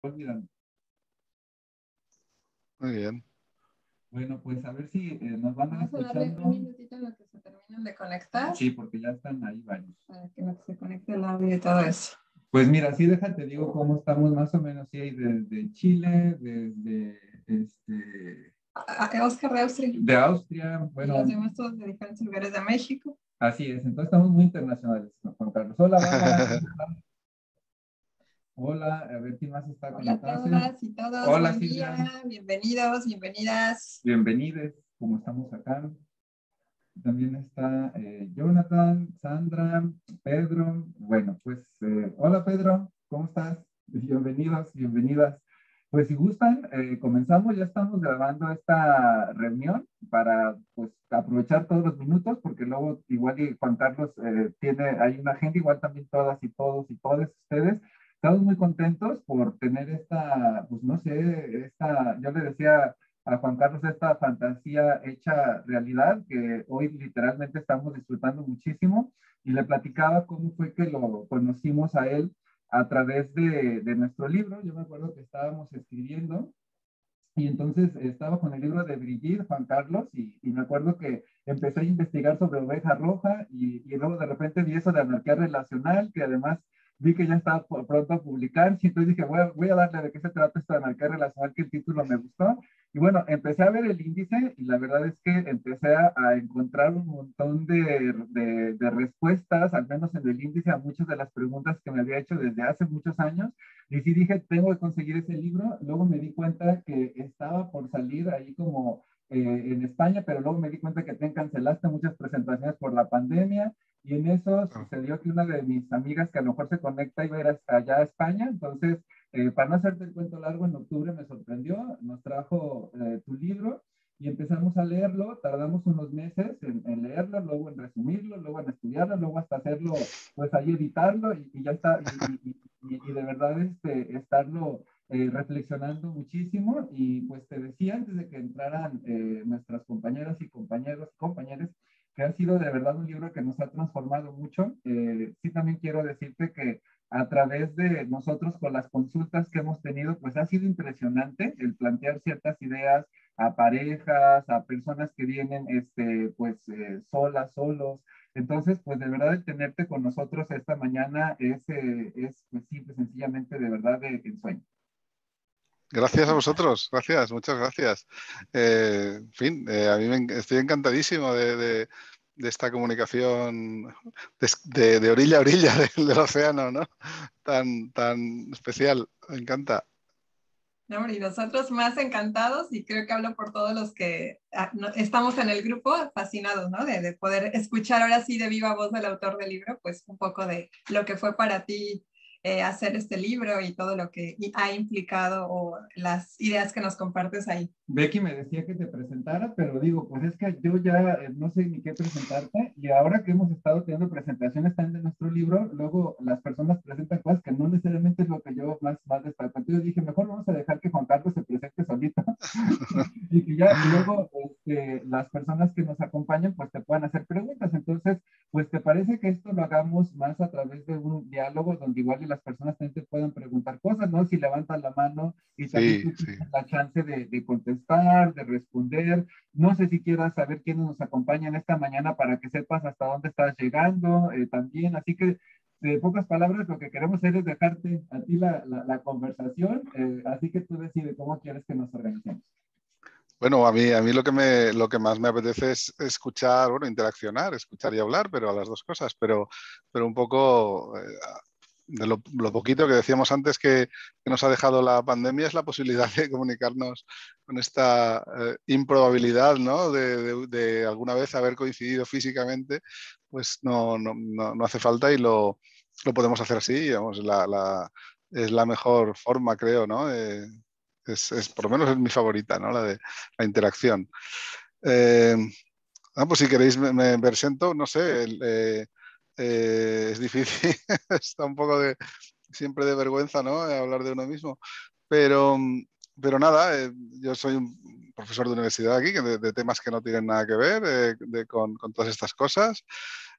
Pues mira, Muy bien. bueno, pues a ver si nos van a Vamos a darle un escuchando. minutito en lo que se terminan de conectar Sí, porque ya están ahí varios. para que no se conecte el audio y todo eso. Pues mira, sí, déjate, digo cómo estamos más o menos, sí, hay desde Chile, desde Oscar de Austria de Austria, y bueno, los demás todos de diferentes lugares de México. así es, entonces estamos muy internacionales, ¿no, Juan Carlos? Hola, Bárbara, ¿cómo estás? Hola, a ver quién más está Hola a conectándose. todas y todos, Hola, buen Silvia, día, bienvenidos, bienvenidas. bienvenidos, ¿cómo estamos acá? También está Jonathan, Sandra, Pedro. Bueno, pues hola Pedro, ¿cómo estás? Bienvenidos, bienvenidas. Pues si gustan, comenzamos, ya estamos grabando esta reunión para pues aprovechar todos los minutos, porque luego igual y Juan Carlos hay una agenda, igual también todas y todos y todas ustedes. Estamos muy contentos por tener esta, pues no sé, yo le decía a Juan Carlos esta fantasía hecha realidad que hoy literalmente estamos disfrutando muchísimo y le platicaba cómo fue que lo conocimos a él a través de nuestro libro. Yo me acuerdo que estábamos escribiendo y entonces estaba con el libro de Brigitte, Juan Carlos, y me acuerdo que empecé a investigar sobre oveja roja y luego de repente vi eso de anarquía relacional, que además vi que ya estaba pronto a publicarse, y entonces dije, voy a darle de qué se trata esta anarquía relacional, que el título me gustó. Y bueno, empecé a ver el índice y la verdad es que empecé a encontrar un montón de respuestas, al menos en el índice, a muchas de las preguntas que me había hecho desde hace muchos años. Y sí dije, tengo que conseguir ese libro. Luego me di cuenta que estaba por salir ahí como en España, pero luego me di cuenta que te cancelaste muchas presentaciones por la pandemia. Y en eso sucedió que una de mis amigas que a lo mejor se conecta iba a ir hasta allá a España. Entonces, para no hacerte el cuento largo, en octubre me sorprendió, nos trajo tu libro y empezamos a leerlo. Tardamos unos meses en leerlo, luego en resumirlo, luego en estudiarlo, luego hasta hacerlo, pues ahí editarlo y ya está. Y de verdad estarlo reflexionando muchísimo. Y pues te decía antes de que entraran nuestras compañeras y compañeros, que ha sido de verdad un libro que nos ha transformado mucho. Sí, también quiero decirte que a través de nosotros con las consultas que hemos tenido, pues ha sido impresionante el plantear ciertas ideas a parejas, a personas que vienen pues solas, solos. Entonces, pues de verdad el tenerte con nosotros esta mañana es pues simple, sencillamente de verdad de ensueño. Gracias a vosotros, gracias, muchas gracias. En fin, a mí estoy encantadísimo de esta comunicación de orilla a orilla del océano, ¿no? Tan especial, me encanta. No, y nosotros más encantados, y creo que hablo por todos los que estamos en el grupo, fascinados, ¿no? De poder escuchar ahora sí de viva voz del autor del libro, pues un poco de lo que fue para ti hacer este libro y todo lo que ha implicado o las ideas que nos compartes ahí. Becky me decía que te presentara, pero digo, pues es que yo ya no sé ni qué presentarte y ahora que hemos estado teniendo presentaciones también de nuestro libro, luego las personas presentan cosas que no necesariamente es lo que yo más destaco. Entonces dije, mejor vamos a dejar que Juan Carlos se presente solito y que ya luego las personas que nos acompañan pues te puedan hacer preguntas. Entonces, pues te parece que esto lo hagamos más a través de un diálogo donde igual y las personas también te puedan preguntar cosas, ¿no? Si levantan la mano y también Sí, tú sí. tienes la chance de contestar, de responder. No sé si quieras saber quiénes nos acompañan esta mañana para que sepas hasta dónde estás llegando también. Así que, de pocas palabras, lo que queremos hacer es dejarte a ti la conversación. Así que tú decides cómo quieres que nos organicemos. Bueno, a mí lo que más me apetece es escuchar, bueno, interaccionar, escuchar y hablar, pero a las dos cosas, pero un poco de lo poquito que decíamos antes que nos ha dejado la pandemia es la posibilidad de comunicarnos con esta improbabilidad, ¿no? De alguna vez haber coincidido físicamente, pues no hace falta y lo podemos hacer así, digamos, es la mejor forma, creo, ¿no? Por lo menos es mi favorita, ¿no? La de la interacción. Pues si queréis me presento, no sé, es difícil, está un poco siempre de vergüenza, ¿no? Hablar de uno mismo, pero, pero nada, yo soy un profesor de universidad aquí, de temas que no tienen nada que ver con todas estas cosas.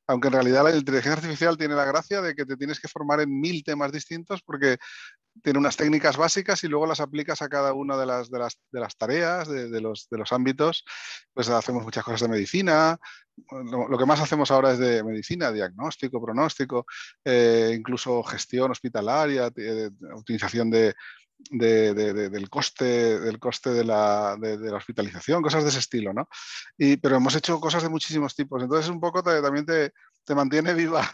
aunque en realidad la inteligencia artificial tiene la gracia de que te tienes que formar en 1000 temas distintos porque tiene unas técnicas básicas y luego las aplicas a cada una de las tareas, de los ámbitos. Pues hacemos muchas cosas de medicina. Lo que más hacemos ahora es de medicina, diagnóstico, pronóstico, incluso gestión hospitalaria, utilización del coste de la hospitalización, cosas de ese estilo, ¿no? Pero hemos hecho cosas de muchísimos tipos. Entonces un poco también te mantiene viva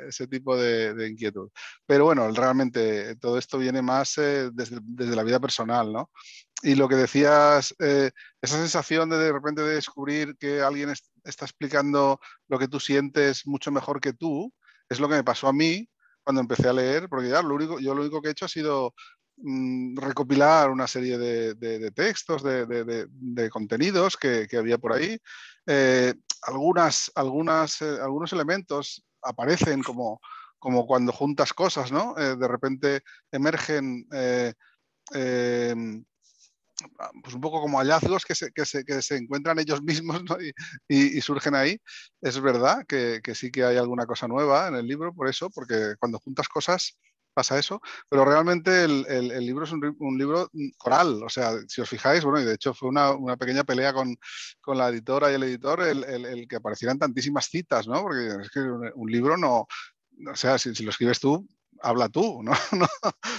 ese tipo de inquietud. Pero bueno, realmente todo esto viene más desde la vida personal, ¿no? Y lo que decías, esa sensación de repente de descubrir que alguien está explicando lo que tú sientes mucho mejor que tú, es lo que me pasó a mí cuando empecé a leer, porque ya yo lo único que he hecho ha sido recopilar una serie de textos, de contenidos que había por ahí. Algunos elementos aparecen como cuando juntas cosas, ¿no? De repente emergen pues un poco como hallazgos que se encuentran ellos mismos, ¿no? y surgen ahí. Es verdad que sí que hay alguna cosa nueva en el libro, porque cuando juntas cosas pasa eso, pero realmente el libro es un libro coral, o sea, si os fijáis, bueno, y de hecho fue una pequeña pelea con la editora y el editor, el que aparecieran tantísimas citas, ¿no? Porque es que un libro no, o sea, si lo escribes tú, habla tú, ¿no?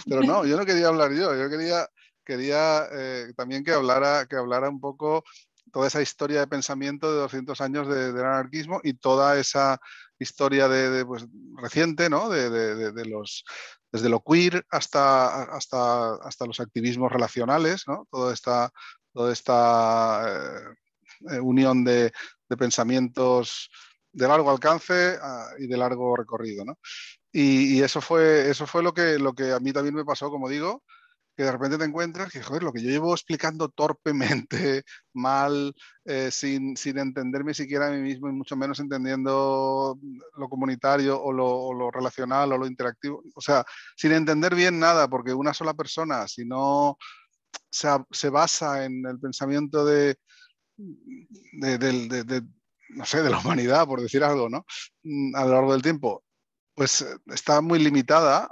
Pero no, yo no quería hablar yo quería también que hablara un poco toda esa historia de pensamiento de 200 años del anarquismo y toda esa historia pues, reciente, ¿no? Desde lo queer hasta los activismos relacionales, ¿no? Toda esta unión de pensamientos de largo alcance y de largo recorrido, ¿no? Y eso fue lo que a mí también me pasó, como digo, que de repente te encuentras que, joder, lo que yo llevo explicando torpemente, mal, sin entenderme siquiera a mí mismo y mucho menos entendiendo lo comunitario o lo relacional o lo interactivo, o sea, sin entender bien nada, porque una sola persona, si no se basa en el pensamiento no sé, de la humanidad, por decir algo, ¿no? A lo largo del tiempo, pues está muy limitada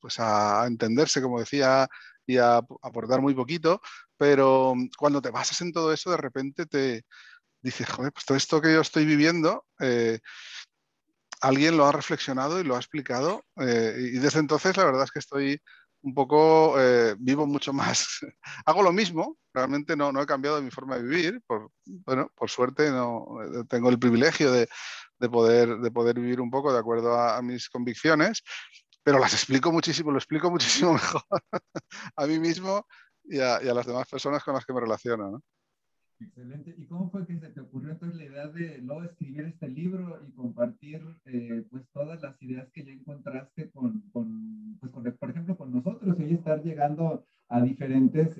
pues a entenderse, como decía, y a aportar muy poquito, pero cuando te basas en todo eso, de repente te dices, joder, pues todo esto que yo estoy viviendo, alguien lo ha reflexionado y lo ha explicado, y desde entonces la verdad es que estoy un poco, vivo mucho más, hago lo mismo, realmente no he cambiado mi forma de vivir, bueno, por suerte no, tengo el privilegio de poder vivir un poco de acuerdo a mis convicciones, pero lo explico muchísimo mejor a mí mismo y a las demás personas con las que me relaciono, ¿no? Excelente. ¿Y cómo fue que se te ocurrió entonces la idea de luego escribir este libro y compartir pues todas las ideas que ya encontraste por ejemplo, con nosotros y estar llegando a diferentes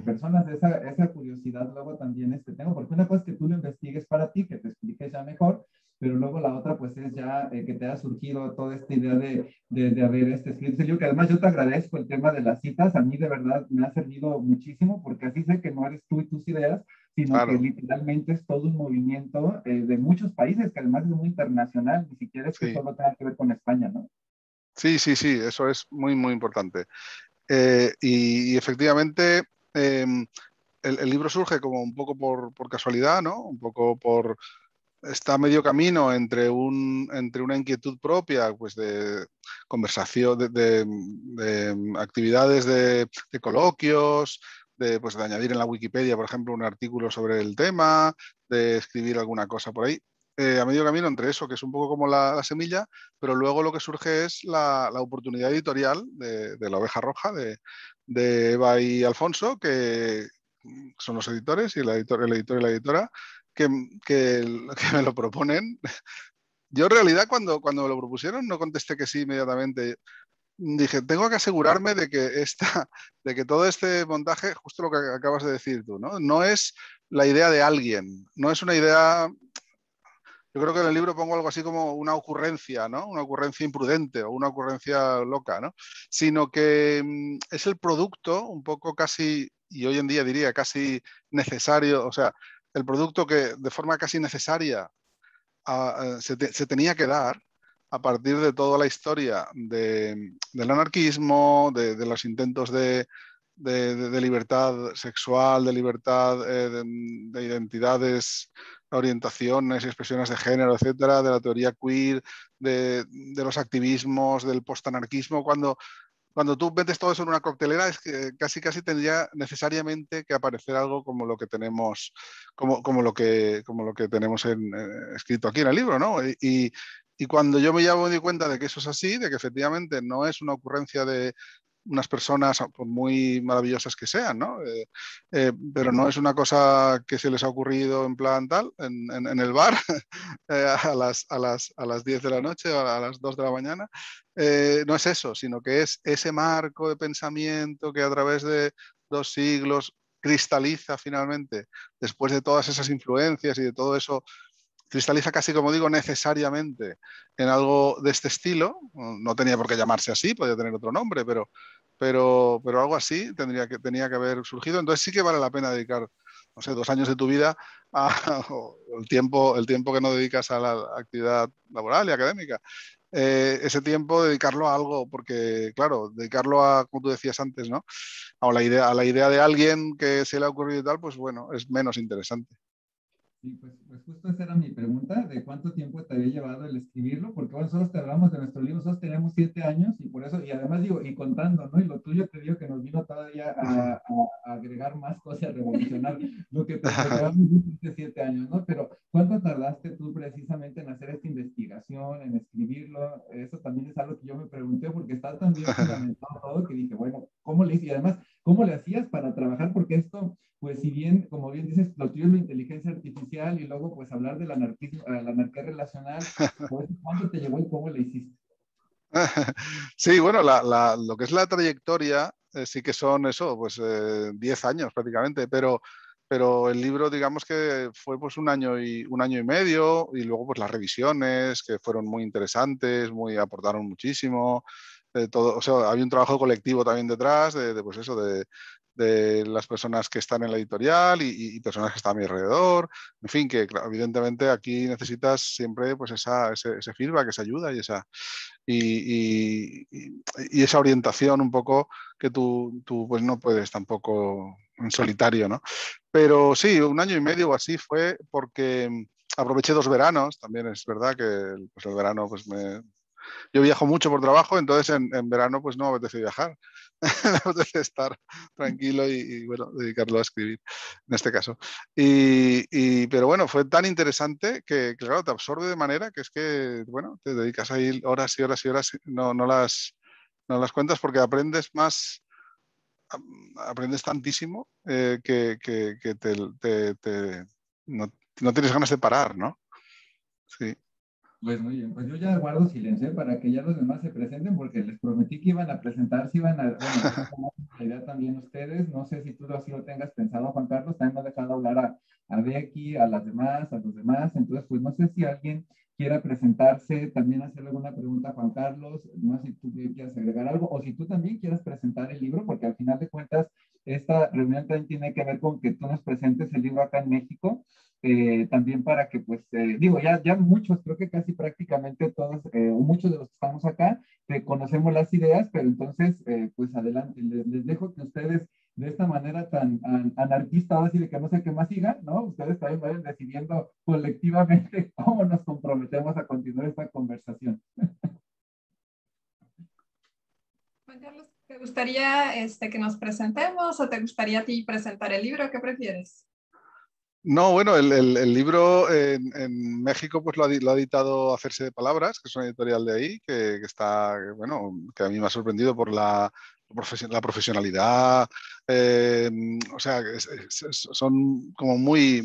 personas? Esa curiosidad luego también tengo, porque una cosa es que tú lo investigues para ti, que te expliques ya mejor, pero luego la otra pues es ya que te ha surgido toda esta idea de haber escrito ese libro, que además yo te agradezco el tema de las citas, a mí de verdad me ha servido muchísimo, porque así sé que no eres tú y tus ideas, sino que Claro, literalmente es todo un movimiento de muchos países, que además es muy internacional, ni siquiera es que sí. solo tenga que ver con España, ¿no? Sí, eso es muy, muy importante. Y efectivamente, el libro surge como un poco por casualidad, ¿no? Un poco está a medio camino entre una inquietud propia, pues de conversación, de actividades de coloquios, pues de añadir en la Wikipedia, por ejemplo, un artículo sobre el tema, de escribir alguna cosa por ahí. A medio camino entre eso, que es un poco como la semilla, pero luego lo que surge es la oportunidad editorial de La Oveja Roja, de Eva y Alfonso, que son los editores, y el editor y la editora, que, que me lo proponen. Yo en realidad cuando me lo propusieron no contesté que sí inmediatamente. Dije, tengo que asegurarme de que todo este montaje, justo lo que acabas de decir tú, ¿no? No es la idea de alguien, no es una idea. Yo creo que en el libro pongo algo así como una ocurrencia, ¿no? Una ocurrencia imprudente o una ocurrencia loca, ¿no? Sino que es el producto un poco casi, y hoy en día diría casi necesario, o sea, el producto que de forma casi necesaria se tenía que dar a partir de toda la historia del anarquismo, de los intentos de libertad sexual, de libertad de identidades, orientaciones, expresiones de género, etcétera, de la teoría queer, de los activismos, del postanarquismo. Cuando tú metes todo eso en una coctelera, es que casi tendría necesariamente que aparecer algo como lo que tenemos, como lo que tenemos escrito aquí en el libro, ¿no? Y cuando yo me di cuenta de que eso es así, de que efectivamente no es una ocurrencia de unas personas, por muy maravillosas que sean, ¿no? Pero no es una cosa que se les ha ocurrido en plan tal, en el bar, a las 10 de la noche o a las 2 de la mañana. No es eso, sino que es ese marco de pensamiento que a través de 2 siglos cristaliza finalmente, después de todas esas influencias y de todo eso, cristaliza casi, como digo, necesariamente en algo de este estilo. No tenía por qué llamarse así, podía tener otro nombre, pero algo así tenía que haber surgido. Entonces sí que vale la pena dedicar, no sé, 2 años de tu vida el tiempo que no dedicas a la actividad laboral y académica. Ese tiempo dedicarlo a algo, porque claro, dedicarlo a, como tú decías antes, ¿no? A la idea de alguien que se le ha ocurrido y tal, pues bueno, es menos interesante. Sí, pues justo esa era mi pregunta, de cuánto tiempo te había llevado el escribirlo, porque bueno, nosotros te hablamos de nuestro libro, nosotros tenemos 7 años y por eso, y además digo, y contando, ¿no? Y lo tuyo te digo que nos vino todavía a agregar más cosas, a revolucionar lo que vamos hace 7 años, ¿no? Pero ¿cuánto tardaste tú precisamente en hacer esta investigación, en escribirlo? Eso también es algo que yo me pregunté, porque está tan bien fundamentado todo que dije, bueno, ¿cómo le hice? Y además, ¿cómo le hacías para trabajar? Porque esto pues si bien, como bien dices, lo tuyo es la inteligencia artificial y luego pues hablar del anarquismo, la anarquía relacional, pues ¿cuándo te llegó y cómo le hiciste? Sí, bueno, lo que es la trayectoria sí que son eso, pues 10 años prácticamente, pero el libro digamos que fue pues un año y medio y luego pues las revisiones que fueron muy interesantes, aportaron muchísimo, todo, o sea, había un trabajo colectivo también detrás pues eso, de las personas que están en la editorial y personas que están a mi alrededor. En fin, que claro, evidentemente aquí necesitas siempre pues ese feedback, esa ayuda y esa orientación un poco que tú pues no puedes tampoco en solitario, ¿no? Pero sí, un año y medio o así fue porque aproveché 2 veranos, también es verdad que pues el verano pues yo viajo mucho por trabajo, entonces en verano pues no me apetece viajar, me apetece estar tranquilo bueno, dedicarlo a escribir en este caso. Pero bueno, fue tan interesante que claro, te absorbe de manera que es que, bueno, te dedicas ahí horas y horas y horas, no las cuentas porque aprendes más, aprendes tantísimo que no tienes ganas de parar, ¿no? Sí. Pues muy bien, pues yo ya guardo silencio para que ya los demás se presenten porque les prometí que iban a presentarse, iban a, bueno, a tomar la idea también ustedes, no sé si tú así lo tengas pensado, Juan Carlos, también me ha dejado hablar a Becky, a las demás, a los demás, entonces pues no sé si alguien quiera presentarse, también hacerle alguna pregunta a Juan Carlos, no sé si tú quieras agregar algo o si tú también quieras presentar el libro, porque al final de cuentas esta reunión también tiene que ver con que tú nos presentes el libro acá en México también para que, pues, digo, ya muchos, creo que casi prácticamente todos, o muchos de los que estamos acá, conocemos las ideas, pero entonces, pues adelante, les dejo que ustedes de esta manera tan anarquista, así de que no sé qué más sigan, ¿no? Ustedes también vayan decidiendo colectivamente cómo nos comprometemos a continuar esta conversación. Juan Carlos, ¿te gustaría que nos presentemos o te gustaría a ti presentar el libro? ¿Qué prefieres? No, bueno, el libro en México pues lo ha editado Hacerse de Palabras, que es una editorial de ahí, que está, bueno, que a mí me ha sorprendido por la profesionalidad, o sea, son como mucho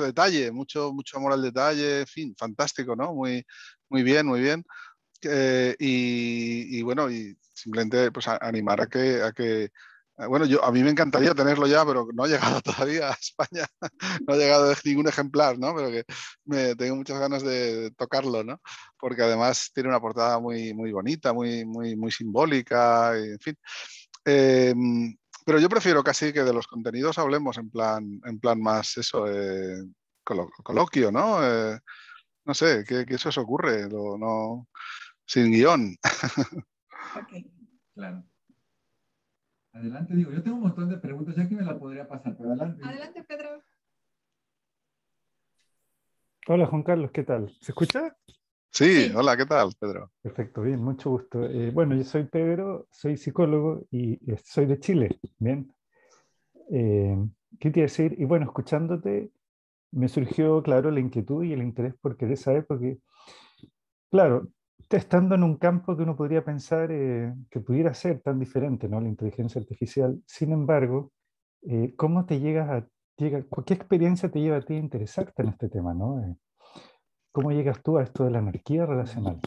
detalle, mucho amor al detalle, en fin, fantástico, ¿no? Muy bien, muy bien. Bueno, y simplemente pues animar bueno, a mí me encantaría tenerlo ya, pero no ha llegado todavía a España, no ha llegado ningún ejemplar, ¿no? Pero que tengo muchas ganas de tocarlo, ¿no? Porque además tiene una portada muy bonita, muy simbólica, en fin. Pero yo prefiero casi que de los contenidos hablemos en plan más eso, coloquio, ¿no? No sé, ¿qué se os ocurre? No, sin guión. Ok. Claro. Adelante, digo, yo tengo un montón de preguntas, ya que me la podría pasar, pero adelante. Adelante, Pedro. Hola Juan Carlos, ¿qué tal? ¿Se escucha? Sí, Sí. hola, ¿qué tal, Pedro? Perfecto, bien, mucho gusto. Bueno, yo soy Pedro, soy psicólogo y soy de Chile, bien. Eh, ¿Qué te iba a decir? Y bueno, escuchándote, me surgió, claro, la inquietud y el interés por querer saber, porque, claro, estando en un campo que uno podría pensar que pudiera ser tan diferente, ¿no? La inteligencia artificial. Sin embargo, ¿cómo te qué experiencia te lleva a ti a interesarte en este tema, ¿no? ¿Cómo llegas tú a esto de la anarquía relacional?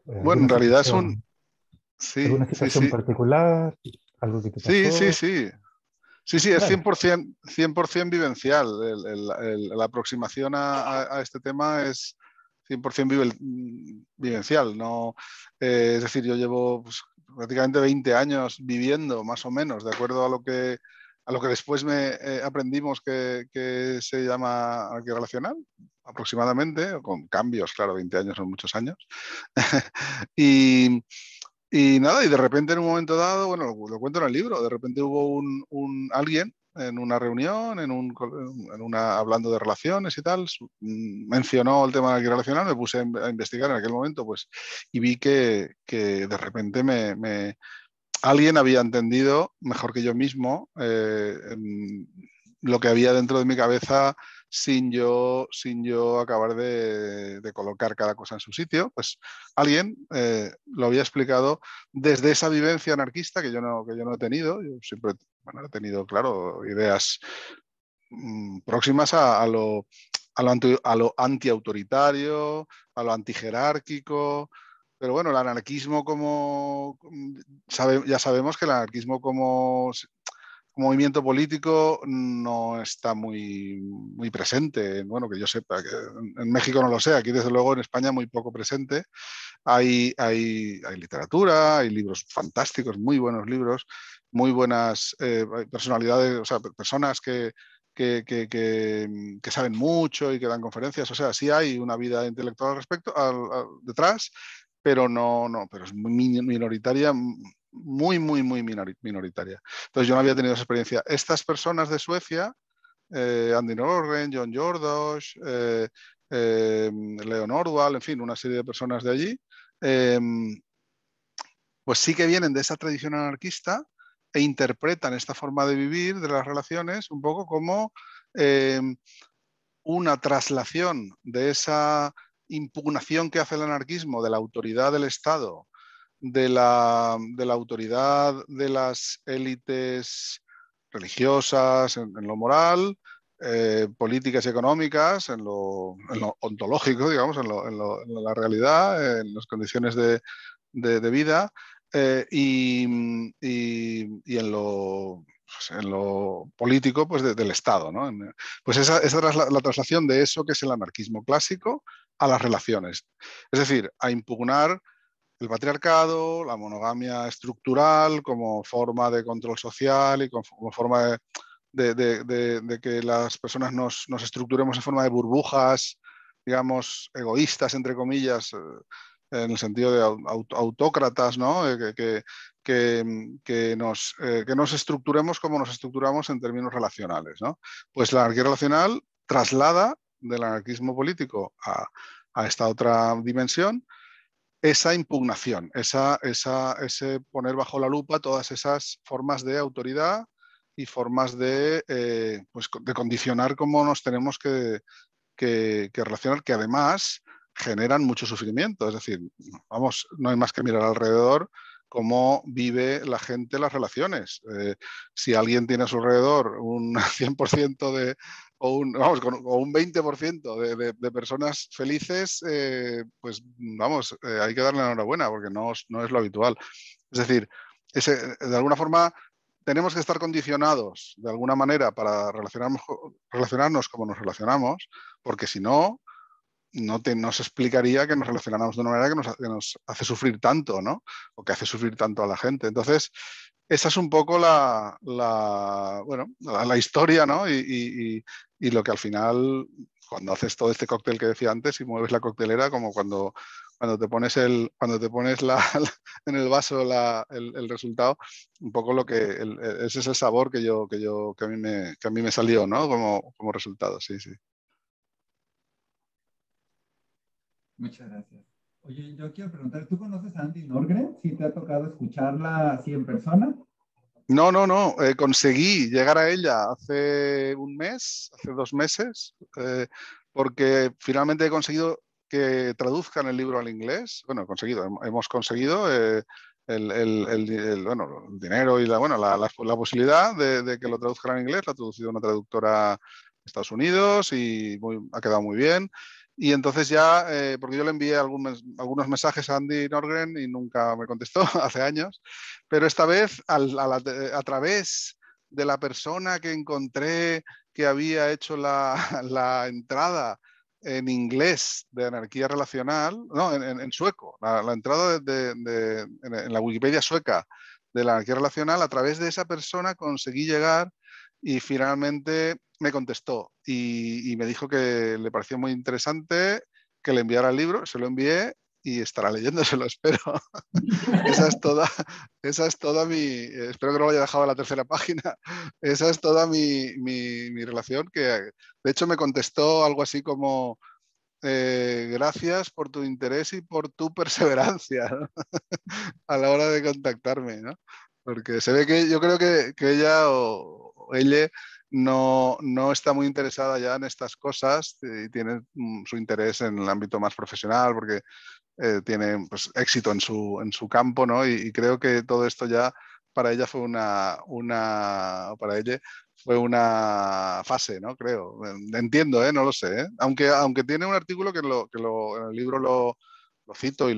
Bueno, en realidad es un... Sí, ¿Alguna sí, situación sí. particular? ¿Algo que te Sí, sí, pasó? sí. Sí, sí, es Claro, 100% vivencial. La aproximación a este tema es 100% vivencial. No, es decir, yo llevo pues, prácticamente 20 años viviendo, más o menos, de acuerdo a lo que después aprendimos que se llama anarquía relacional, aproximadamente, con cambios, claro, 20 años son muchos años. y, y nada, y de repente en un momento dado, bueno, lo cuento en el libro, de repente hubo alguien en una reunión, hablando de relaciones y tal, mencionó el tema de la relacional, me puse a investigar en aquel momento, pues, y vi que de repente alguien había entendido mejor que yo mismo lo que había dentro de mi cabeza sin yo acabar de colocar cada cosa en su sitio. Pues alguien lo había explicado desde esa vivencia anarquista que yo no he tenido. Yo siempre he tenido, claro, ideas próximas a lo antiautoritario, a lo antijerárquico. Pero bueno, el anarquismo ya sabemos que el anarquismo como movimiento político no está muy presente. Bueno, que yo sepa, que en México no lo sé, aquí desde luego en España muy poco presente. Hay literatura, hay libros fantásticos, muy buenos libros, muy buenas personalidades, o sea, personas que saben mucho y que dan conferencias. O sea, sí hay una vida intelectual al respecto, detrás, pero pero es muy minoritaria, muy minoritaria. Entonces yo no había tenido esa experiencia. Estas personas de Suecia, Andy Norgren, John Jordos, Leon Orwell, en fin, una serie de personas de allí, pues sí que vienen de esa tradición anarquista e interpretan esta forma de vivir de las relaciones un poco como una traslación de esa impugnación que hace el anarquismo de la autoridad del Estado, de la autoridad de las élites religiosas en lo moral, políticas y económicas, en lo ontológico, digamos, en la realidad, en las condiciones de vida, y en lo político, pues del Estado, ¿no? Pues esa es la traslación de eso que es el anarquismo clásico a las relaciones. Es decir, a impugnar el patriarcado, la monogamia estructural como forma de control social y como forma de que las personas nos estructuremos en forma de burbujas, digamos, egoístas, entre comillas, en el sentido de autócratas, ¿no? Que nos estructuremos como nos estructuramos en términos relacionales, ¿no? Pues la anarquía relacional traslada del anarquismo político a esta otra dimensión esa impugnación, ese poner bajo la lupa todas esas formas de autoridad y formas pues de condicionar cómo nos tenemos que relacionar, que además generan mucho sufrimiento. Es decir, vamos, no hay más que mirar alrededor cómo vive la gente las relaciones. Si alguien tiene a su alrededor un 100% o un 20% de personas felices, pues vamos, hay que darle la enhorabuena porque no es lo habitual. Es decir, de alguna forma tenemos que estar condicionados de alguna manera para relacionarnos como nos relacionamos, porque si no, no se explicaría que nos relacionáramos de una manera que nos hace sufrir tanto, ¿no? O que hace sufrir tanto a la gente. Entonces, esa es un poco la historia, ¿no? Y lo que al final, cuando haces todo este cóctel que decía antes y mueves la coctelera, como cuando te pones en el vaso el resultado, un poco ese es el sabor que a mí me salió, ¿no? Como resultado, sí, sí. Muchas gracias. Oye, yo quiero preguntar, ¿tú conoces a Andy Norgren? ¿Sí te ha tocado escucharla así en persona? No, conseguí llegar a ella hace un mes, hace 2 meses, porque finalmente he conseguido que traduzcan el libro al inglés. Bueno, hemos conseguido el dinero y la posibilidad de que lo traduzcan al inglés. Lo ha traducido una traductora de Estados Unidos y ha quedado muy bien. Y entonces ya, porque yo le envié algunos mensajes a Andy Norgren y nunca me contestó hace años, pero esta vez a través de la persona que encontré que había hecho la entrada en inglés de anarquía relacional, no, en sueco, la entrada en la Wikipedia sueca de la anarquía relacional, a través de esa persona conseguí llegar y finalmente me contestó y me dijo que le pareció muy interesante que le enviara el libro, se lo envié y estará leyéndoselo, espero. Esa es toda espero que no lo haya dejado en la tercera página, esa es toda mi relación, que de hecho me contestó algo así como gracias por tu interés y por tu perseverancia, ¿no? A la hora de contactarme, ¿no? Porque se ve que yo creo que ella o ella no está muy interesada ya en estas cosas y tiene su interés en el ámbito más profesional porque tiene pues, éxito en su campo, ¿no? Y creo que todo esto ya para ella fue para ella fue una fase, ¿no? Creo. Entiendo, ¿eh? No lo sé, ¿eh? Aunque tiene un artículo que en el libro lo cito y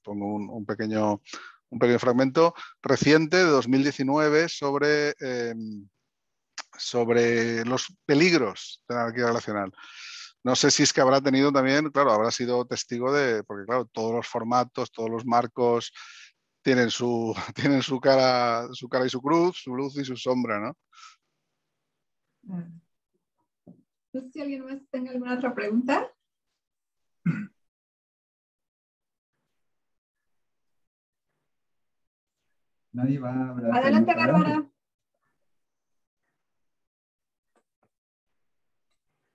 pongo un pequeño fragmento reciente de 2019 sobre los peligros de la anarquía relacional. No sé si es que habrá tenido también, claro, habrá sido testigo porque claro, todos los formatos, todos los marcos tienen tienen su cara y su cruz, su luz y su sombra, ¿no? No sé si alguien más tenga alguna otra pregunta. Nadie va a hablar. Adelante, Bárbara.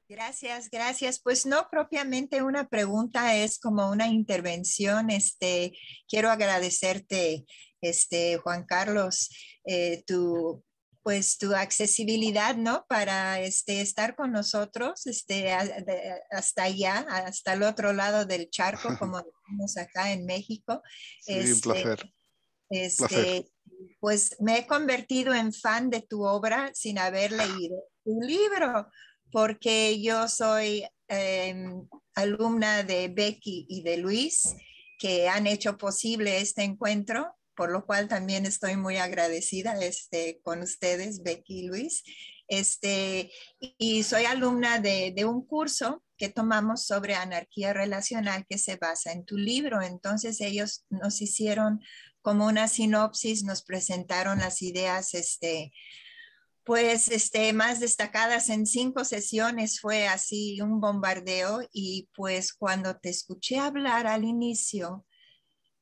Gracias, gracias. Pues no propiamente una pregunta, es como una intervención. Quiero agradecerte, Juan Carlos, tu accesibilidad, ¿no? Para estar con nosotros, hasta allá, hasta el otro lado del charco, como decimos acá en México. Sí, un placer. Placer. Pues me he convertido en fan de tu obra sin haber leído tu libro, porque yo soy alumna de Becky y de Luis, que han hecho posible este encuentro, por lo cual también estoy muy agradecida con ustedes, Becky y Luis. Y soy alumna de un curso que tomamos sobre anarquía relacional que se basa en tu libro. Entonces ellos nos hicieron como una sinopsis, nos presentaron las ideas más destacadas en 5 sesiones. Fue así un bombardeo. Y pues cuando te escuché hablar al inicio,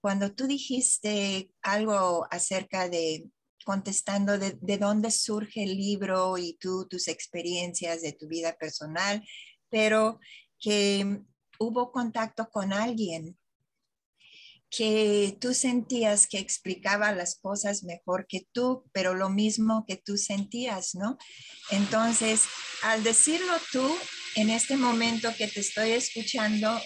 cuando tú dijiste algo acerca de contestando de dónde surge el libro y tus experiencias de tu vida personal, pero que hubo contacto con alguien que tú sentías que explicaba las cosas mejor que tú, pero lo mismo que tú sentías, ¿no? Entonces, al decirlo tú, en este momento que te estoy escuchando,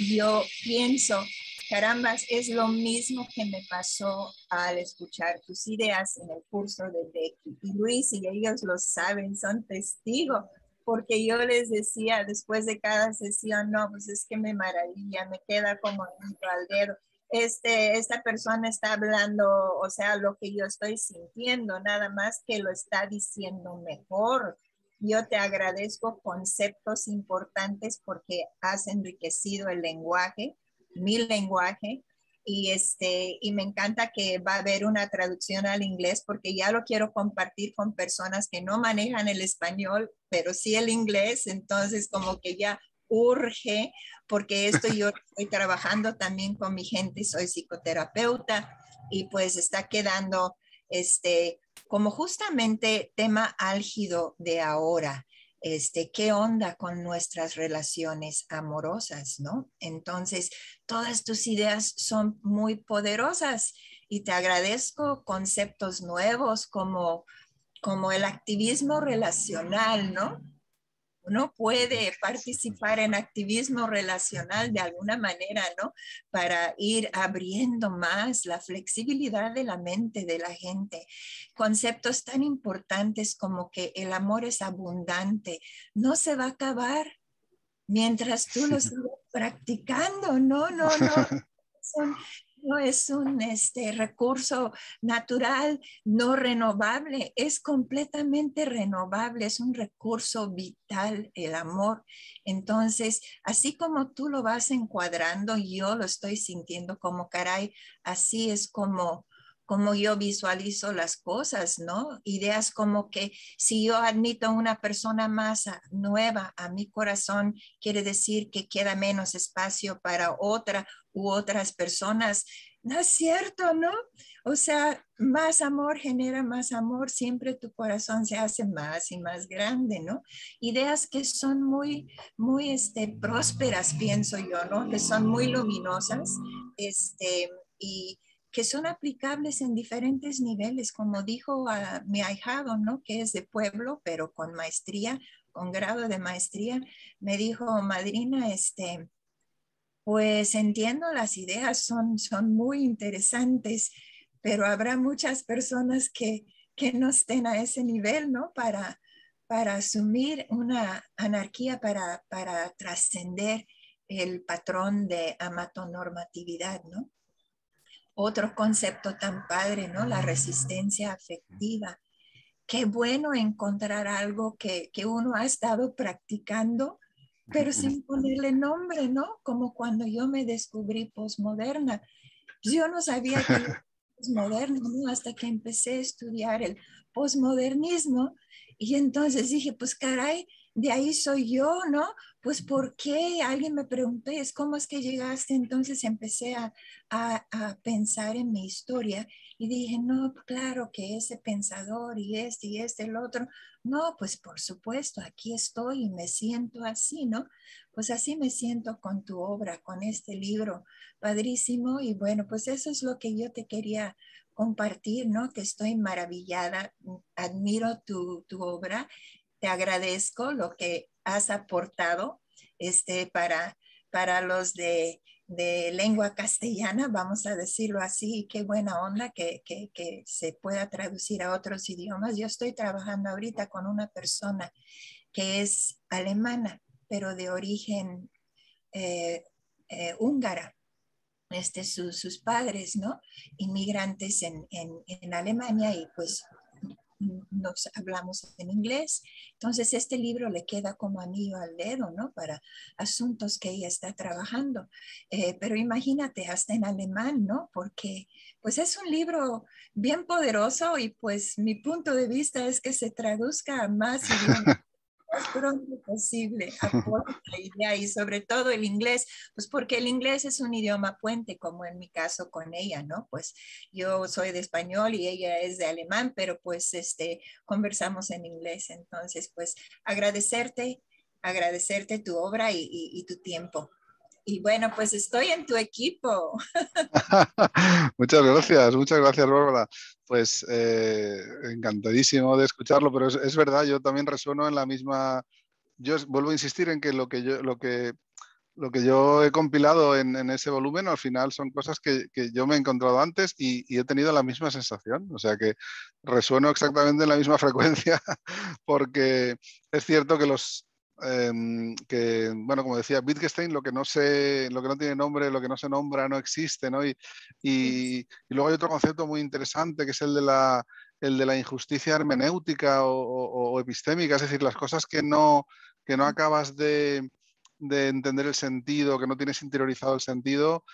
yo pienso, carambas, es lo mismo que me pasó al escuchar tus ideas en el curso de Becky y Luis, y ellos lo saben, son testigos, porque yo les decía después de cada sesión, no, pues es que me maravilla, me queda como al dedo. Esta persona está hablando, o sea, lo que yo estoy sintiendo, nada más que lo está diciendo mejor. Yo te agradezco conceptos importantes porque has enriquecido el lenguaje, mi lenguaje, y me encanta que va a haber una traducción al inglés porque ya lo quiero compartir con personas que no manejan el español, pero sí el inglés. Entonces, como que ya urge, porque esto yo estoy trabajando también con mi gente, soy psicoterapeuta y pues está quedando como justamente tema álgido de ahora. ¿Qué onda con nuestras relaciones amorosas, no? Entonces, todas tus ideas son muy poderosas y te agradezco conceptos nuevos como el activismo relacional, ¿no? Uno puede participar en activismo relacional de alguna manera, ¿no? Para ir abriendo más la flexibilidad de la mente de la gente. Conceptos tan importantes como que el amor es abundante, no se va a acabar mientras tú lo sigas practicando. No, no, no. Son, no es un recurso natural, no renovable, es completamente renovable, es un recurso vital, el amor. Entonces, así como tú lo vas encuadrando, yo lo estoy sintiendo como, caray, así es como yo visualizo las cosas, ¿no? Ideas como que si yo admito a una persona más nueva a mi corazón, quiere decir que queda menos espacio para otra u otras personas. No es cierto, ¿no? O sea, más amor genera más amor, siempre tu corazón se hace más y más grande, ¿no? Ideas que son muy, muy prósperas, pienso yo, ¿no? Que son muy luminosas, y que son aplicables en diferentes niveles, como dijo mi ahijado, ¿no? Que es de pueblo, pero con maestría, con grado de maestría, me dijo, madrina, pues entiendo las ideas, son muy interesantes, pero habrá muchas personas que no estén a ese nivel, ¿no? Para asumir una anarquía, para trascender el patrón de amatonormatividad, ¿no? Otro concepto tan padre, ¿no? La resistencia afectiva. Qué bueno encontrar algo que uno ha estado practicando, pero sin ponerle nombre, ¿no? Como cuando yo me descubrí posmoderna. Yo no sabía que era posmoderna, ¿no? Hasta que empecé a estudiar el posmodernismo y entonces dije, pues caray, de ahí soy yo, ¿no? Pues ¿por qué? Alguien me preguntó, ¿cómo es que llegaste? Entonces empecé a pensar en mi historia y dije, no, claro que ese pensador y el otro, no, pues por supuesto, aquí estoy y me siento así, ¿no? Pues así me siento con tu obra, con este libro, padrísimo. Y bueno, pues eso es lo que yo te quería compartir, ¿no? Que estoy maravillada, admiro tu obra, te agradezco lo que has aportado para los de lengua castellana, vamos a decirlo así, y qué buena onda que se pueda traducir a otros idiomas. Yo estoy trabajando ahorita con una persona que es alemana, pero de origen húngara. Sus padres, ¿no? Inmigrantes en Alemania y pues nos hablamos en inglés. Entonces este libro le queda como anillo al dedo, ¿no? Para asuntos que ella está trabajando. Pero imagínate, hasta en alemán, ¿no? Porque pues es un libro bien poderoso y pues mi punto de vista es que se traduzca a más idiomas más pronto posible, aporta la idea y sobre todo el inglés, pues porque el inglés es un idioma puente, como en mi caso con ella, ¿no? Pues yo soy de español y ella es de alemán, pero pues conversamos en inglés. Entonces, pues agradecerte tu obra y tu tiempo. Y bueno, pues estoy en tu equipo. Muchas gracias, Bárbara. Pues encantadísimo de escucharlo, pero es verdad, yo también resueno en la misma. Yo vuelvo a insistir en que lo que yo he compilado en ese volumen al final son cosas que yo me he encontrado antes y he tenido la misma sensación. O sea que resueno exactamente en la misma frecuencia porque es cierto que bueno, como decía Wittgenstein, lo que no tiene nombre, lo que no se nombra, no existe, ¿no? Y luego hay otro concepto muy interesante que es el de la injusticia hermenéutica o epistémica, es decir, las cosas que no acabas de entender el sentido, que no tienes interiorizado el sentido,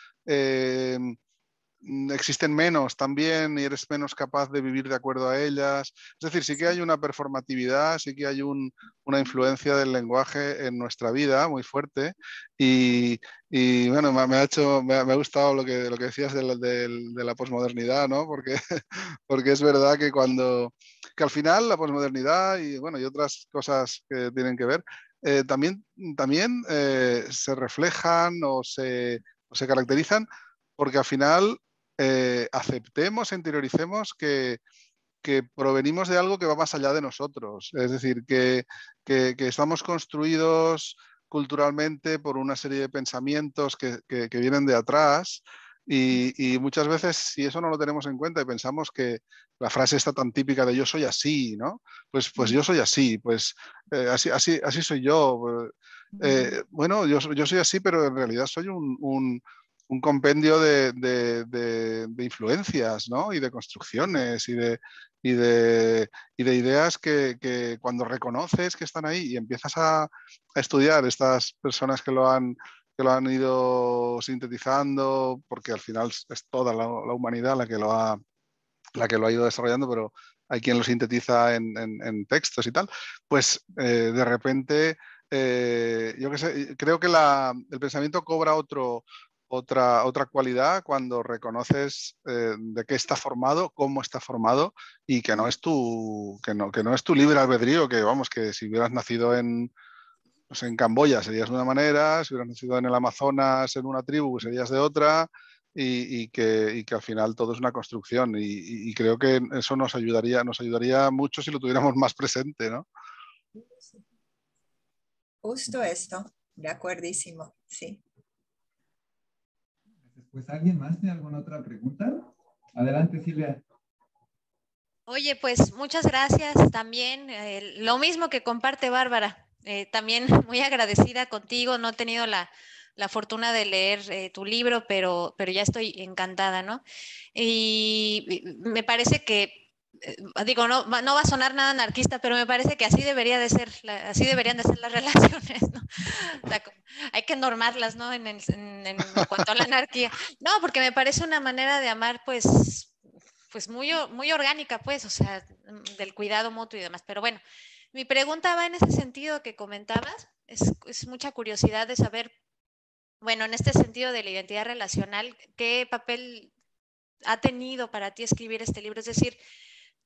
existen menos también y eres menos capaz de vivir de acuerdo a ellas. Es decir, sí que hay una performatividad, sí que hay una influencia del lenguaje en nuestra vida muy fuerte y bueno, me ha gustado lo que decías de la posmodernidad, ¿no? Porque es verdad que al final la posmodernidad y, bueno, y otras cosas que tienen que ver, también se reflejan o se caracterizan porque al final aceptemos, interioricemos que provenimos de algo que va más allá de nosotros. Es decir, que estamos construidos culturalmente por una serie de pensamientos que vienen de atrás y muchas veces si eso no lo tenemos en cuenta y pensamos que la frase está tan típica de yo soy así, ¿no? Pues yo soy así, pues así soy yo. Bueno, yo soy así, pero en realidad soy un compendio de influencias, ¿no? Y de construcciones y de ideas que cuando reconoces que están ahí y empiezas a estudiar estas personas que lo han ido sintetizando, porque al final es toda la humanidad la que lo ha ido desarrollando, pero hay quien lo sintetiza en textos y tal, pues de repente, yo qué sé, creo que el pensamiento cobra otra cualidad cuando reconoces de qué está formado, cómo está formado y que no es tu libre albedrío, que vamos, que si hubieras nacido pues en Camboya serías de una manera, si hubieras nacido en el Amazonas en una tribu serías de otra y que al final todo es una construcción y creo que eso nos ayudaría mucho si lo tuviéramos más presente, ¿no? Justo esto, de acuerdísimo, sí. Pues, ¿alguien más tiene alguna otra pregunta? Adelante, Silvia. Oye, pues muchas gracias también. Lo mismo que comparte Bárbara. También muy agradecida contigo. No he tenido la fortuna de leer tu libro, pero ya estoy encantada, ¿no? Y me parece que, digo, no va a sonar nada anarquista, pero me parece que así debería de ser, así deberían de ser las relaciones, ¿no? O sea, hay que normarlas, ¿no? En cuanto a la anarquía. No, porque me parece una manera de amar, pues muy orgánica, pues, o sea, del cuidado mutuo y demás. Pero bueno, mi pregunta va en ese sentido que comentabas. Es mucha curiosidad de saber, bueno, en este sentido de la identidad relacional, ¿qué papel ha tenido para ti escribir este libro? Es decir,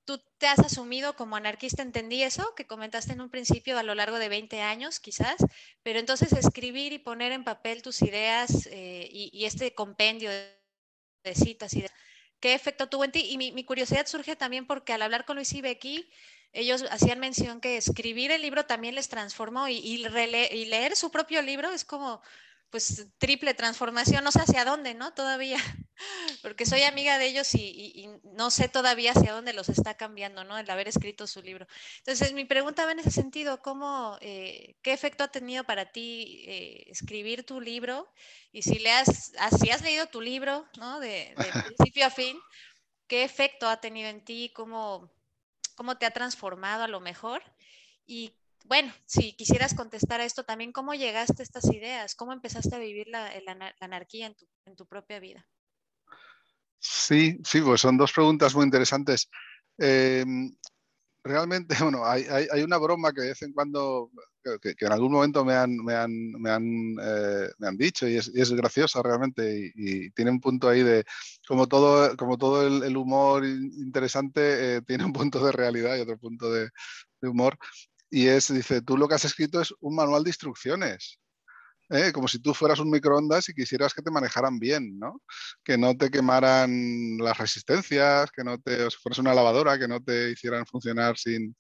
tú te has asumido como anarquista, entendí eso, que comentaste en un principio a lo largo de 20 años quizás, pero entonces escribir y poner en papel tus ideas y este compendio de citas y de ¿qué efecto tuvo en ti? Y mi curiosidad surge también porque al hablar con Luis y Becky, ellos hacían mención que escribir el libro también les transformó y leer su propio libro es como, pues, triple transformación, no sé hacia dónde, ¿no? Todavía, porque soy amiga de ellos y no sé todavía hacia dónde los está cambiando, ¿no? El haber escrito su libro. Entonces, mi pregunta va en ese sentido, ¿qué efecto ha tenido para ti escribir tu libro? Y si has leído tu libro, ¿no? De principio a fin, ¿qué efecto ha tenido en ti? ¿Cómo te ha transformado a lo mejor? Y bueno, si quisieras contestar a esto también, ¿cómo llegaste a estas ideas? ¿Cómo empezaste a vivir la anarquía en tu propia vida? Sí, pues son dos preguntas muy interesantes. Realmente, bueno, hay una broma que de vez en cuando, que en algún momento me han dicho y es graciosa realmente y tiene un punto ahí de, como todo el humor interesante, tiene un punto de realidad y otro punto de humor. Y dice, tú lo que has escrito es un manual de instrucciones. Como si tú fueras un microondas y quisieras que te manejaran bien, ¿no? Que no te quemaran las resistencias, o si fueras una lavadora, que no te hicieran funcionar sin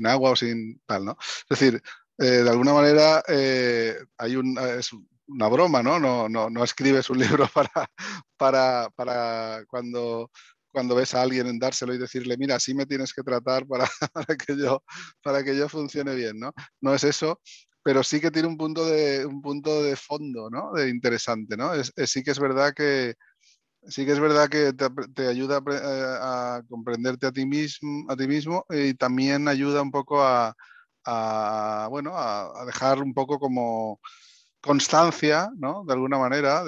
agua o sin tal, ¿no? Es decir, de alguna manera es una broma, ¿no? No escribes un libro para cuando ves a alguien en dárselo y decirle, mira, así me tienes que tratar para que yo funcione bien, ¿no? No es eso, pero sí que tiene un punto de fondo, ¿no? De interesante, ¿no? Sí que es verdad que te ayuda a comprenderte a ti mismo y también ayuda un poco bueno, a dejar un poco como constancia, ¿no? De alguna manera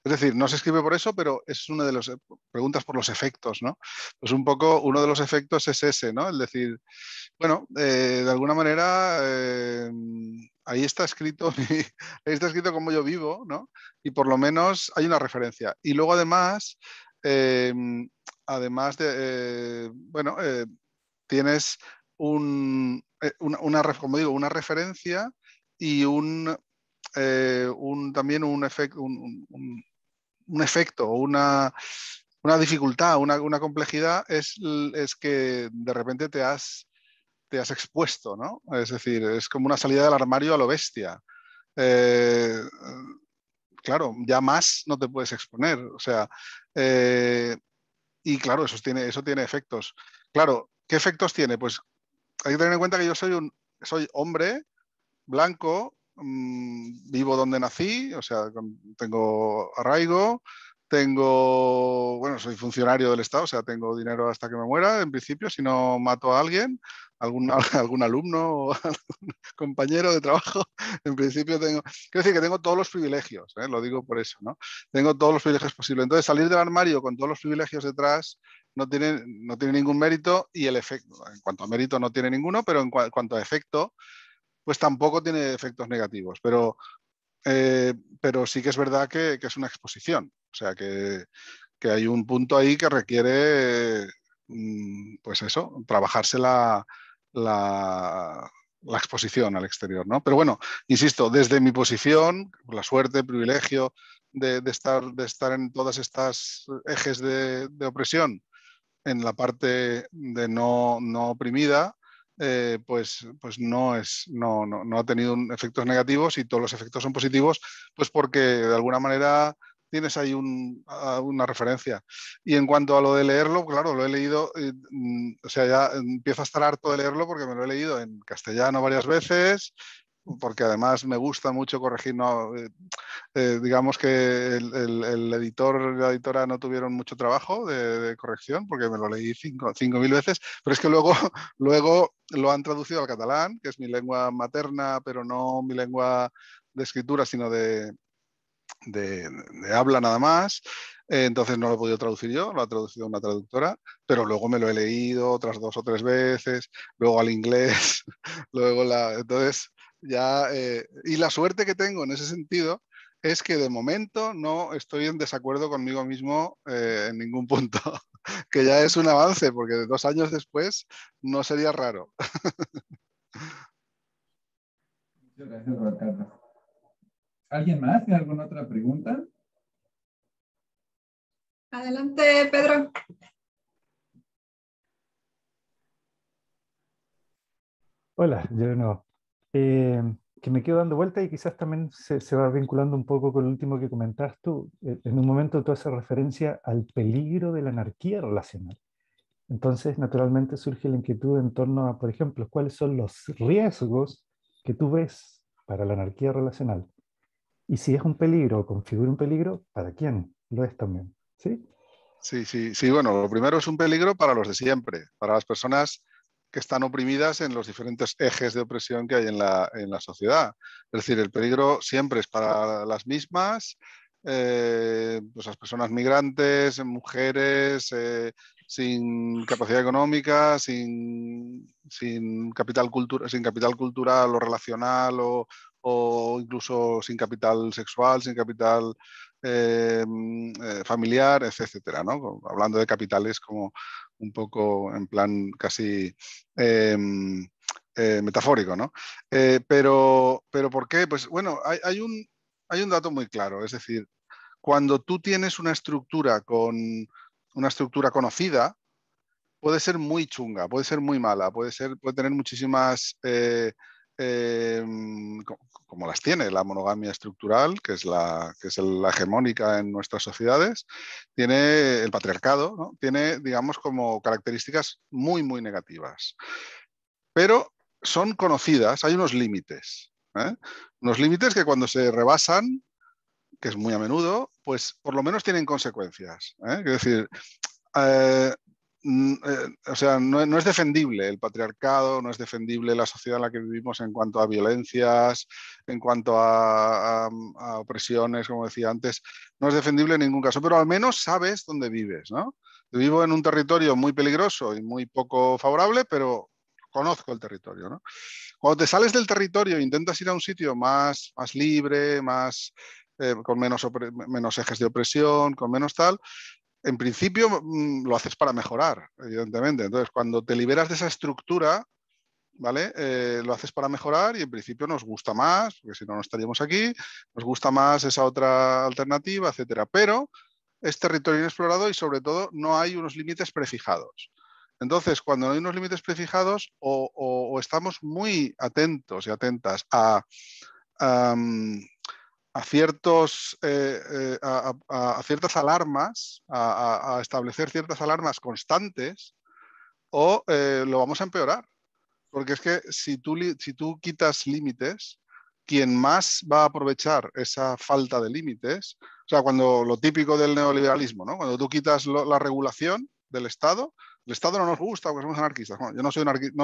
Es decir, no se escribe por eso, pero es una de las preguntas por los efectos, ¿no? Pues un poco uno de los efectos es ese, ¿no? El decir, bueno, de alguna manera ahí está escrito, ahí está escrito cómo yo vivo, ¿no? Y por lo menos hay una referencia. Y luego además, bueno, tienes como digo, una referencia y también un efecto, una dificultad, una complejidad, es que de repente te has expuesto, ¿no? Es decir, es como una salida del armario a lo bestia. Claro, ya más no te puedes exponer. O sea, y claro, eso tiene efectos. Claro, ¿qué efectos tiene? Pues hay que tener en cuenta que yo soy hombre, blanco, vivo donde nací, o sea, tengo arraigo, bueno, soy funcionario del Estado, o sea, tengo dinero hasta que me muera, en principio, si no mato a alguien, algún alumno o algún compañero de trabajo, en principio quiero decir que tengo todos los privilegios, lo digo por eso, ¿no? Tengo todos los privilegios posibles. Entonces, salir del armario con todos los privilegios detrás no tiene ningún mérito, y el efecto, en cuanto a mérito no tiene ninguno, pero en cuanto a efecto, pues tampoco tiene efectos negativos, pero sí que es verdad que es una exposición, o sea que hay un punto ahí que requiere, pues eso, trabajarse la exposición al exterior, ¿no? Pero bueno, insisto, desde mi posición, la suerte, el privilegio de estar en todas estas ejes de opresión, en la parte de no oprimida, pues no ha tenido efectos negativos, y todos los efectos son positivos, pues porque de alguna manera tienes ahí una referencia. Y en cuanto a lo de leerlo, claro, lo he leído, o sea, ya empiezo a estar harto de leerlo porque me lo he leído en castellano varias veces, porque además me gusta mucho corregir, ¿no? Digamos que el editor y la editora no tuvieron mucho trabajo de corrección, porque me lo leí 5.000 veces, pero es que luego lo han traducido al catalán, que es mi lengua materna, pero no mi lengua de escritura, sino de habla nada más. Entonces no lo he podido traducir yo, lo ha traducido una traductora, pero luego me lo he leído otras 2 o 3 veces, luego al inglés, entonces ya, y la suerte que tengo en ese sentido es que de momento no estoy en desacuerdo conmigo mismo en ningún punto, que ya es un avance, porque 2 años después no sería raro. Muchas gracias, Juan Carlos. ¿Alguien más tiene alguna otra pregunta? Adelante, Pedro. Hola, yo de nuevo. Que me quedo dando vuelta y quizás también se va vinculando un poco con lo último que comentabas tú. En un momento tú haces referencia al peligro de la anarquía relacional. Entonces, naturalmente surge la inquietud en torno a, por ejemplo, cuáles son los riesgos que tú ves para la anarquía relacional. Y si es un peligro o configura un peligro, ¿para quién lo es también? ¿Sí? Sí, bueno, lo primero es un peligro para los de siempre, para las personas que están oprimidas en los diferentes ejes de opresión que hay en la sociedad. Es decir, el peligro siempre es para las mismas, pues las personas migrantes, mujeres, sin capacidad económica, sin capital cultural o relacional, o incluso sin capital sexual, sin capital familiar, etcétera, ¿no? Hablando de capitales como un poco en plan casi metafórico, ¿no? Pero ¿por qué? Pues bueno, hay un dato muy claro, es decir, cuando tú tienes una estructura conocida, puede ser muy chunga, puede ser muy mala, puede tener muchísimas, como las tiene la monogamia estructural, que es la hegemónica en nuestras sociedades, tiene el patriarcado, ¿no? Tiene, digamos, como características muy, muy negativas. Pero son conocidas, hay unos límites, unos límites que cuando se rebasan, que es muy a menudo, pues por lo menos tienen consecuencias. Es decir, o sea, no es defendible el patriarcado, no es defendible la sociedad en la que vivimos en cuanto a violencias, en cuanto a opresiones, como decía antes, no es defendible en ningún caso, pero al menos sabes dónde vives, ¿no? Yo vivo en un territorio muy peligroso y muy poco favorable, pero conozco el territorio, ¿no? Cuando te sales del territorio e intentas ir a un sitio más libre, con menos ejes de opresión, con menos tal, en principio lo haces para mejorar, evidentemente. Entonces, cuando te liberas de esa estructura, ¿vale? Lo haces para mejorar y en principio nos gusta más, porque si no, no estaríamos aquí, nos gusta más esa otra alternativa, etcétera. Pero es territorio inexplorado y sobre todo no hay unos límites prefijados. Entonces, cuando no hay unos límites prefijados, o estamos muy atentos y atentas a ciertas alarmas, a establecer ciertas alarmas constantes, o lo vamos a empeorar. Porque es que si tú quitas límites, quien más va a aprovechar esa falta de límites, o sea, cuando lo típico del neoliberalismo, ¿no? Cuando tú quitas la regulación del Estado, el Estado no nos gusta porque somos anarquistas. Bueno, yo no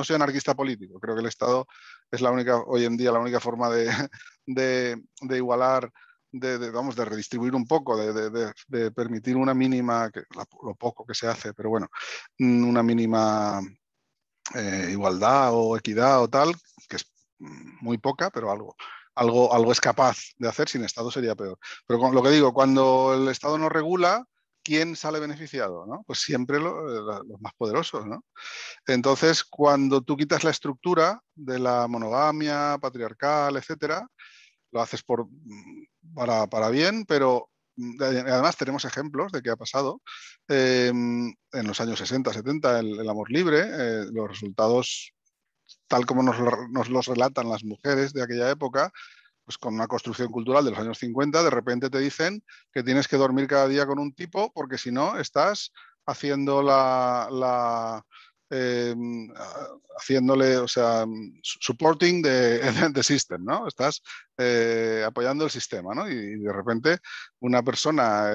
soy anarquista político, creo que el Estado es hoy en día la única forma de igualar, de redistribuir un poco, de permitir una mínima, lo poco que se hace, pero bueno, una mínima igualdad o equidad o tal, que es muy poca, pero algo es capaz de hacer. Sin Estado sería peor. Pero con lo que digo, cuando el Estado no regula, ¿quién sale beneficiado? ¿No? Pues siempre los más poderosos, ¿no? Entonces, cuando tú quitas la estructura de la monogamia patriarcal, etcétera, lo haces para bien, pero además tenemos ejemplos de que ha pasado. En los años 60, 70, el amor libre, los resultados, tal como nos los relatan las mujeres de aquella época, pues con una construcción cultural de los años 50, de repente te dicen que tienes que dormir cada día con un tipo porque si no estás haciendo haciéndole, o sea, supporting the system, ¿no? Estás apoyando el sistema, ¿no? Y de repente una persona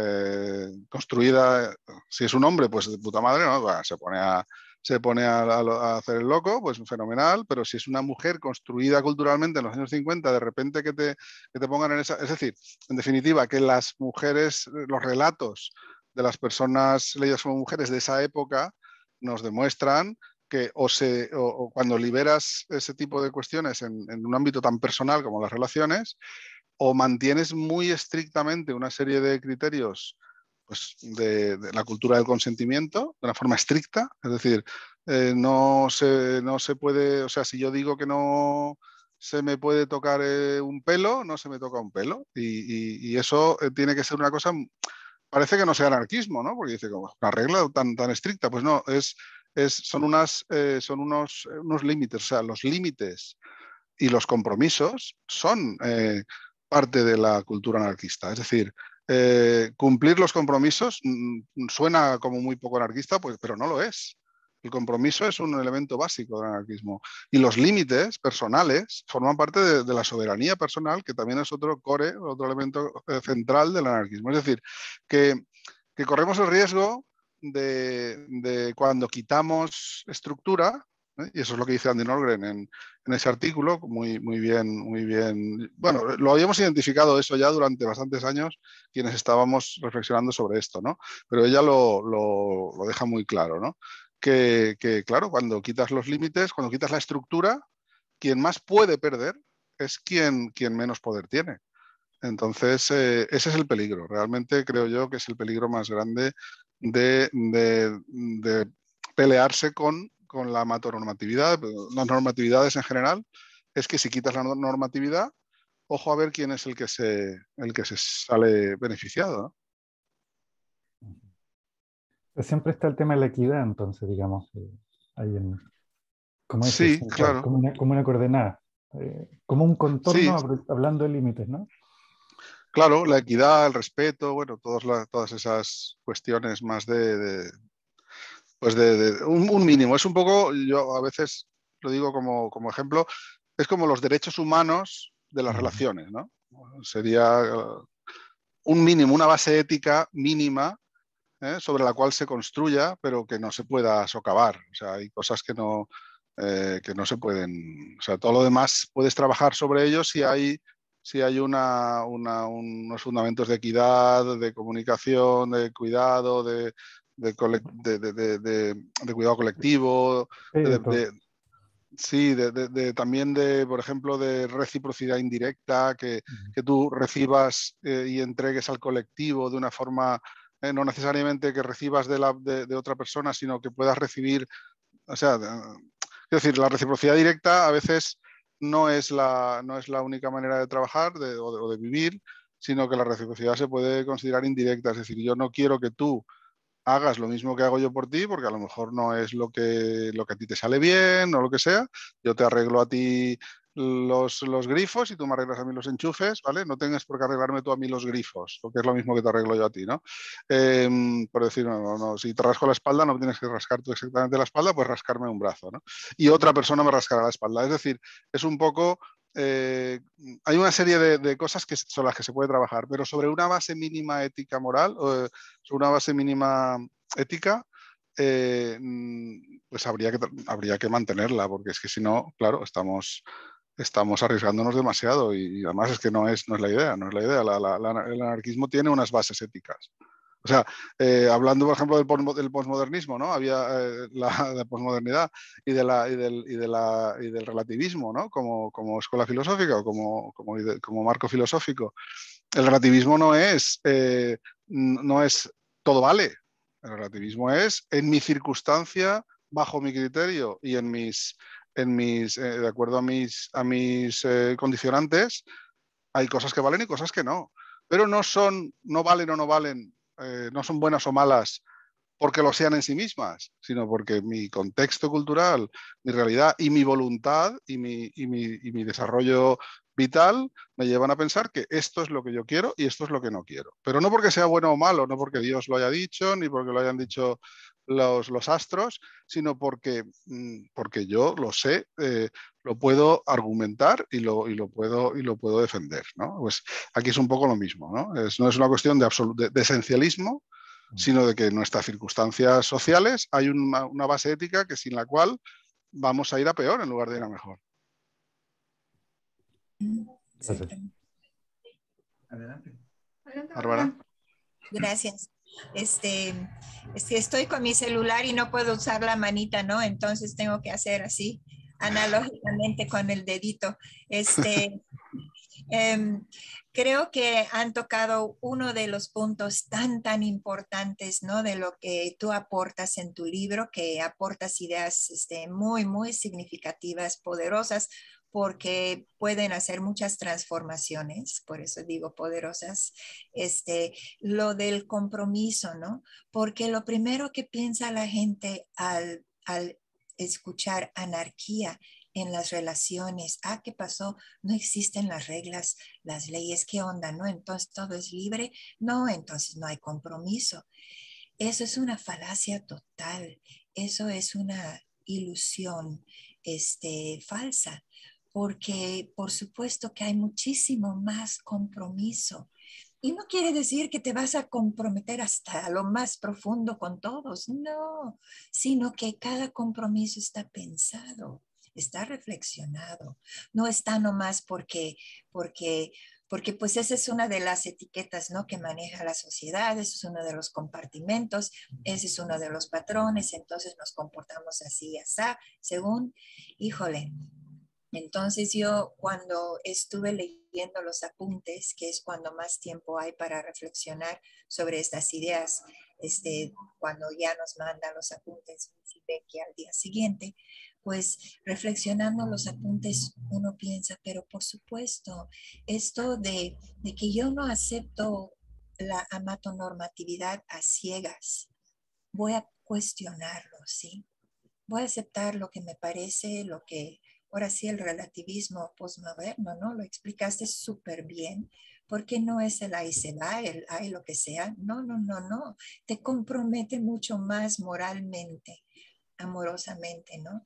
construida, si es un hombre, pues de puta madre, ¿no? Bueno, se pone a hacer el loco, pues fenomenal, pero si es una mujer construida culturalmente en los años 50, de repente que te pongan en esa... Es decir, en definitiva, que las mujeres, los relatos de las personas leídas como mujeres de esa época nos demuestran que o cuando liberas ese tipo de cuestiones en un ámbito tan personal como las relaciones, o mantienes muy estrictamente una serie de criterios pues, de la cultura del consentimiento de una forma estricta, es decir, no se puede, o sea, si yo digo que no se me puede tocar un pelo, no se me toca un pelo, y eso tiene que ser una cosa, parece que no sea anarquismo, ¿no? Porque dice, como una regla tan estricta, pues no, son unos límites, o sea, los límites y los compromisos son parte de la cultura anarquista. Es decir, cumplir los compromisos suena como muy poco anarquista, pues, pero no lo es. El compromiso es un elemento básico del anarquismo. Y los límites personales forman parte de la soberanía personal, que también es otro core, otro elemento central del anarquismo. Es decir, que corremos el riesgo de cuando quitamos estructura, y eso es lo que dice Andy Nordgren en ese artículo, muy bien. Bueno, lo habíamos identificado eso ya durante bastantes años, quienes estábamos reflexionando sobre esto, ¿no? Pero ella lo deja muy claro, ¿no? Que, claro, cuando quitas los límites, cuando quitas la estructura, quien más puede perder es quien menos poder tiene. Entonces, ese es el peligro. Realmente creo yo que es el peligro más grande de pelearse con la matornormatividad. Las normatividades en general es que si quitas la normatividad, ojo a ver quién es el que se sale beneficiado, ¿no? Siempre está el tema de la equidad, entonces, digamos, ahí como eso, sí, central, claro. como una coordenada, como un contorno Sí. hablando de límites, ¿no? Claro, la equidad, el respeto, bueno, todas esas cuestiones más pues un mínimo. Es un poco, yo a veces lo digo como ejemplo, es como los derechos humanos de las relaciones, ¿no? Sería un mínimo, una base ética mínima sobre la cual se construya, pero que no se pueda socavar. O sea, hay cosas que no se pueden... O sea, todo lo demás puedes trabajar sobre ellos si hay unos fundamentos de equidad, de comunicación, de cuidado, de cuidado colectivo, sí, también por ejemplo, de reciprocidad indirecta, que tú recibas y entregues al colectivo de una forma, no necesariamente que recibas de otra persona, sino que puedas recibir, o sea, es decir, la reciprocidad directa a veces no es la única manera de trabajar o de vivir, sino que la reciprocidad se puede considerar indirecta. Es decir, yo no quiero que tú hagas lo mismo que hago yo por ti, porque a lo mejor no es lo que a ti te sale bien o lo que sea. Yo te arreglo a ti los grifos y tú me arreglas a mí los enchufes, ¿vale? No tengas por qué arreglarme tú a mí los grifos, porque es lo mismo que te arreglo yo a ti, ¿no? Por decir, no, si te rasco la espalda no tienes que rascar tú exactamente la espalda, pues rascarme un brazo, ¿no? Y otra persona me rascará la espalda. Es decir, es un poco... hay una serie de cosas que son las que se puede trabajar, pero sobre una base mínima ética moral, sobre una base mínima ética, pues habría que mantenerla, porque es que si no, claro, estamos arriesgándonos demasiado y además es que no es la idea, no es la idea. El anarquismo tiene unas bases éticas. O sea, hablando, por ejemplo, del posmodernismo, ¿no? Había la posmodernidad y del relativismo, ¿no? Como escuela filosófica o como marco filosófico. El relativismo no es todo vale. El relativismo es en mi circunstancia, bajo mi criterio y de acuerdo a mis condicionantes, hay cosas que valen y cosas que no. Pero no valen o no valen, no son buenas o malas porque lo sean en sí mismas, sino porque mi contexto cultural, mi realidad y mi voluntad y mi desarrollo vital me llevan a pensar que esto es lo que yo quiero y esto es lo que no quiero. Pero no porque sea bueno o malo, no porque Dios lo haya dicho, ni porque lo hayan dicho los astros, sino porque yo lo sé, lo puedo argumentar y lo puedo defender, ¿no? Pues aquí es un poco lo mismo, ¿no? No es una cuestión de esencialismo, sino de que en nuestras circunstancias sociales hay una base ética que sin la cual vamos a ir a peor en lugar de ir a mejor. Adelante. Bárbara. Gracias. Estoy con mi celular y no puedo usar la manita, ¿no? Entonces tengo que hacer así, analógicamente con el dedito. Creo que han tocado uno de los puntos tan importantes, ¿no? De lo que tú aportas en tu libro, que aportas ideas muy, muy significativas, poderosas, porque pueden hacer muchas transformaciones, por eso digo poderosas, lo del compromiso, ¿no? Porque lo primero que piensa la gente al escuchar anarquía en las relaciones, ¿qué pasó? No existen las reglas, las leyes, ¿qué onda? ¿No? Entonces todo es libre, no, entonces no hay compromiso. Eso es una falacia total, eso es una ilusión falsa, porque por supuesto que hay muchísimo más compromiso. Y no quiere decir que te vas a comprometer hasta lo más profundo con todos, no, sino que cada compromiso está pensado, está reflexionado, no está nomás porque pues esa es una de las etiquetas, ¿no? Que maneja la sociedad, ese es uno de los compartimentos, ese es uno de los patrones, entonces nos comportamos así, según, híjole. Entonces yo cuando estuve leyendo los apuntes, que es cuando más tiempo hay para reflexionar sobre estas ideas, cuando ya nos mandan los apuntes que al día siguiente, pues reflexionando los apuntes uno piensa, pero por supuesto, esto de que yo no acepto la amatonormatividad a ciegas, voy a cuestionarlo, ¿sí? Voy a aceptar lo que me parece, ahora sí, el relativismo postmoderno, ¿no? Lo explicaste súper bien, porque no es el ahí se va, el ahí lo que sea. No. Te compromete mucho más moralmente, amorosamente, ¿no?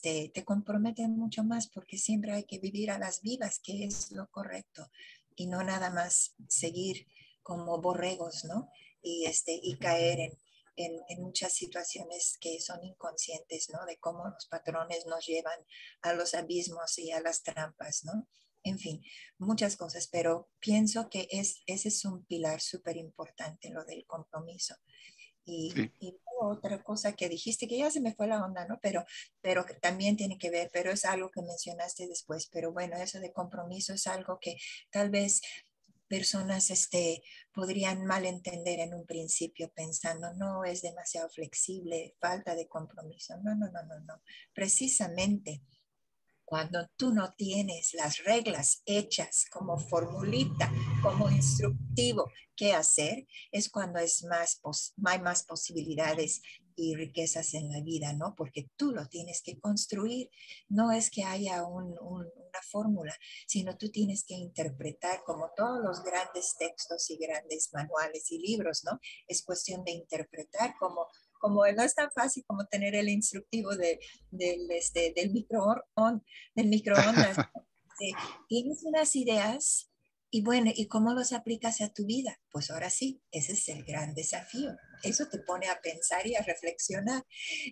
Te compromete mucho más porque siempre hay que vivir a las vivas, que es lo correcto, y no nada más seguir como borregos, ¿no? y caer en muchas situaciones que son inconscientes, ¿no? De cómo los patrones nos llevan a los abismos y a las trampas, ¿no? En fin, muchas cosas, pero pienso que ese es un pilar súper importante, lo del compromiso. Sí. Y otra cosa que dijiste, que ya se me fue la onda, ¿no? Pero que también tiene que ver, pero es algo que mencionaste después. Pero bueno, eso de compromiso es algo que tal vez personas podrían malentender en un principio pensando, no, es demasiado flexible, falta de compromiso. No, no, no, no, no. Precisamente cuando tú no tienes las reglas hechas como formulita, como instructivo qué hacer, es cuando hay más posibilidades y riquezas en la vida, ¿no? Porque tú lo tienes que construir. No es que haya una fórmula, sino tú tienes que interpretar como todos los grandes textos y grandes manuales y libros, ¿no? Es cuestión de interpretar como no es tan fácil como tener el instructivo del microondas. Tienes unas ideas y bueno, ¿y cómo los aplicas a tu vida? Pues ahora sí, ese es el gran desafío. Eso te pone a pensar y a reflexionar.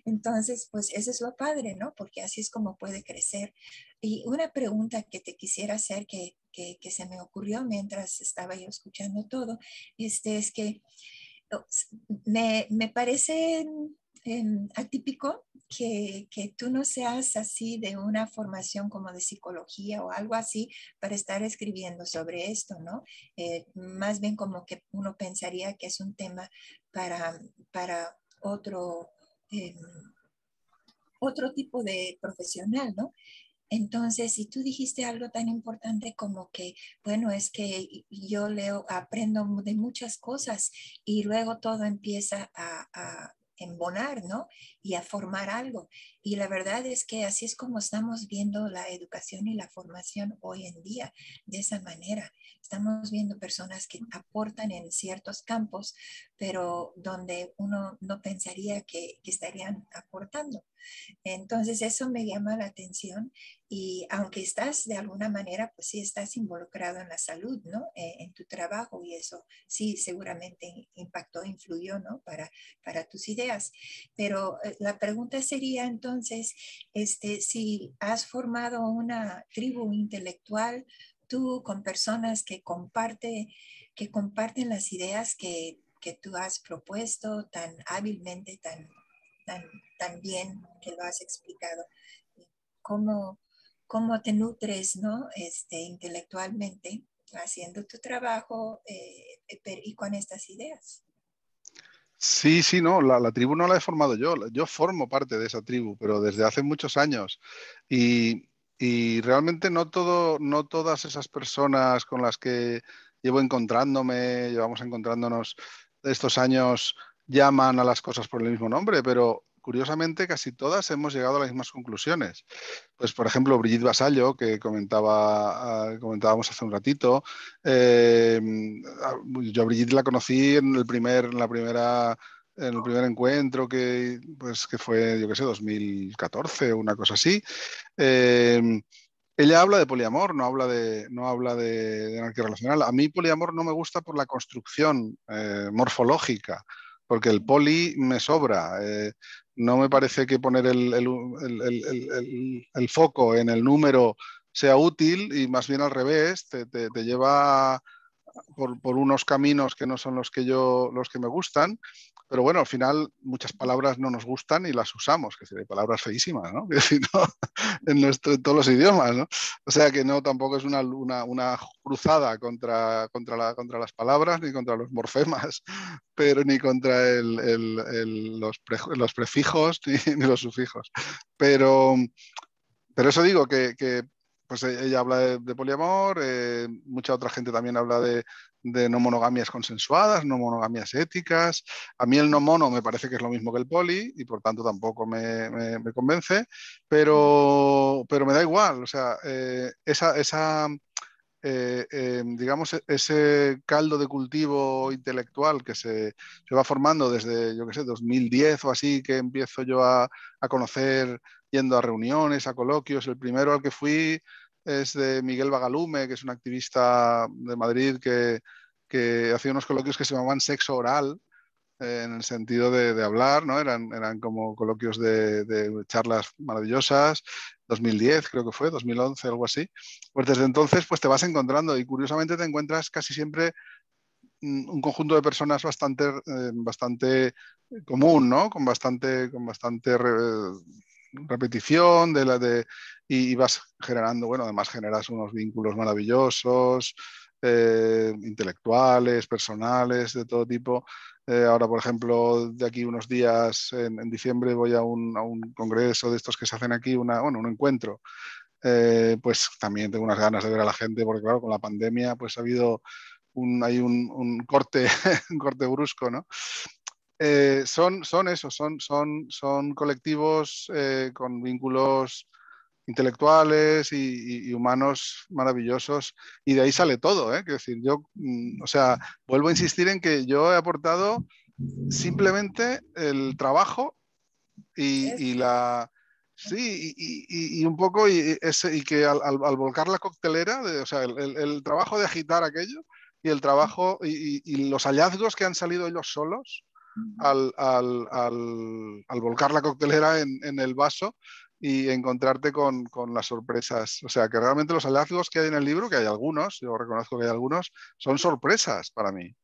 Entonces, pues eso es lo padre, ¿no? Porque así es como puede crecer. Y una pregunta que te quisiera hacer que se me ocurrió mientras estaba yo escuchando todo, es que me parece atípico que tú no seas así de una formación como de psicología o algo así para estar escribiendo sobre esto, ¿no? Más bien como que uno pensaría que es un tema para otro tipo de profesional, ¿no? Entonces, si tú dijiste algo tan importante como que, bueno, es que yo aprendo de muchas cosas y luego todo empieza a embonar, ¿no? Y a formar algo. Y la verdad es que así es como estamos viendo la educación y la formación hoy en día, de esa manera. Estamos viendo personas que aportan en ciertos campos, pero donde uno no pensaría que estarían aportando. Entonces, eso me llama la atención y aunque estás de alguna manera, pues sí estás involucrado en la salud, ¿no? En tu trabajo y eso sí seguramente impactó, influyó, ¿no? Para tus ideas. Pero la pregunta sería entonces, si has formado una tribu intelectual, tú con personas que comparten las ideas que tú has propuesto tan hábilmente, tan bien que lo has explicado. ¿Cómo, cómo te nutres, ¿no? Intelectualmente haciendo tu trabajo y con estas ideas? Sí, sí, no, la tribu no la he formado yo formo parte de esa tribu, pero desde hace muchos años. Y, y realmente no todas esas personas con las que llevamos encontrándonos estos años, llaman a las cosas por el mismo nombre, pero curiosamente casi todas hemos llegado a las mismas conclusiones. Pues, por ejemplo, Brigitte Vasallo, que comentábamos hace un ratito. Yo a Brigitte la conocí en el primer encuentro que fue, yo qué sé, 2014, una cosa así. Eh, Ella habla de poliamor, no habla de anarquía relacional. A mí poliamor no me gusta por la construcción morfológica, porque el poli me sobra. No me parece que poner el foco en el número sea útil y más bien al revés, te lleva por unos caminos que no son los que me gustan. Pero bueno, al final muchas palabras no nos gustan y las usamos, que hay palabras feísimas, ¿no? Que si no, en todos los idiomas, ¿no? O sea que no, tampoco es una cruzada contra las palabras, ni contra los morfemas, pero ni contra los prefijos ni los sufijos. Pero eso digo que pues ella habla de poliamor, mucha otra gente también habla de no monogamias consensuadas, no monogamias éticas. A mí el no mono me parece que es lo mismo que el poli y por tanto tampoco me convence, pero me da igual. O sea, digamos, ese caldo de cultivo intelectual que se va formando desde, yo qué sé, 2010 o así, que empiezo yo a conocer yendo a reuniones, a coloquios. El primero al que fui es de Miguel Bagalume, que es un activista de Madrid que que hacía unos coloquios que se llamaban sexo oral, en el sentido de hablar, ¿no? Eran como coloquios de charlas maravillosas, 2010 creo que fue, 2011, algo así. Pues desde entonces pues te vas encontrando y curiosamente te encuentras casi siempre un conjunto de personas bastante común, ¿no? Con bastante repetición y vas generando, bueno, además generas unos vínculos maravillosos, intelectuales, personales, de todo tipo. Ahora, por ejemplo, de aquí unos días, en diciembre, voy a un congreso de estos que se hacen aquí, un encuentro. Pues también tengo unas ganas de ver a la gente, porque claro, con la pandemia pues ha habido un corte, un corte brusco, ¿no? Son colectivos con vínculos intelectuales y humanos maravillosos, y de ahí sale todo, ¿eh? Quiero decir, o sea, vuelvo a insistir en que yo he aportado simplemente el trabajo y la... Sí, y un poco, y que al volcar la coctelera, o sea, el trabajo de agitar aquello y el trabajo y los hallazgos que han salido ellos solos al volcar la coctelera en el vaso y encontrarte con las sorpresas. O sea, que realmente los hallazgos que hay en el libro, que hay algunos, yo reconozco que hay algunos, son sorpresas para mí.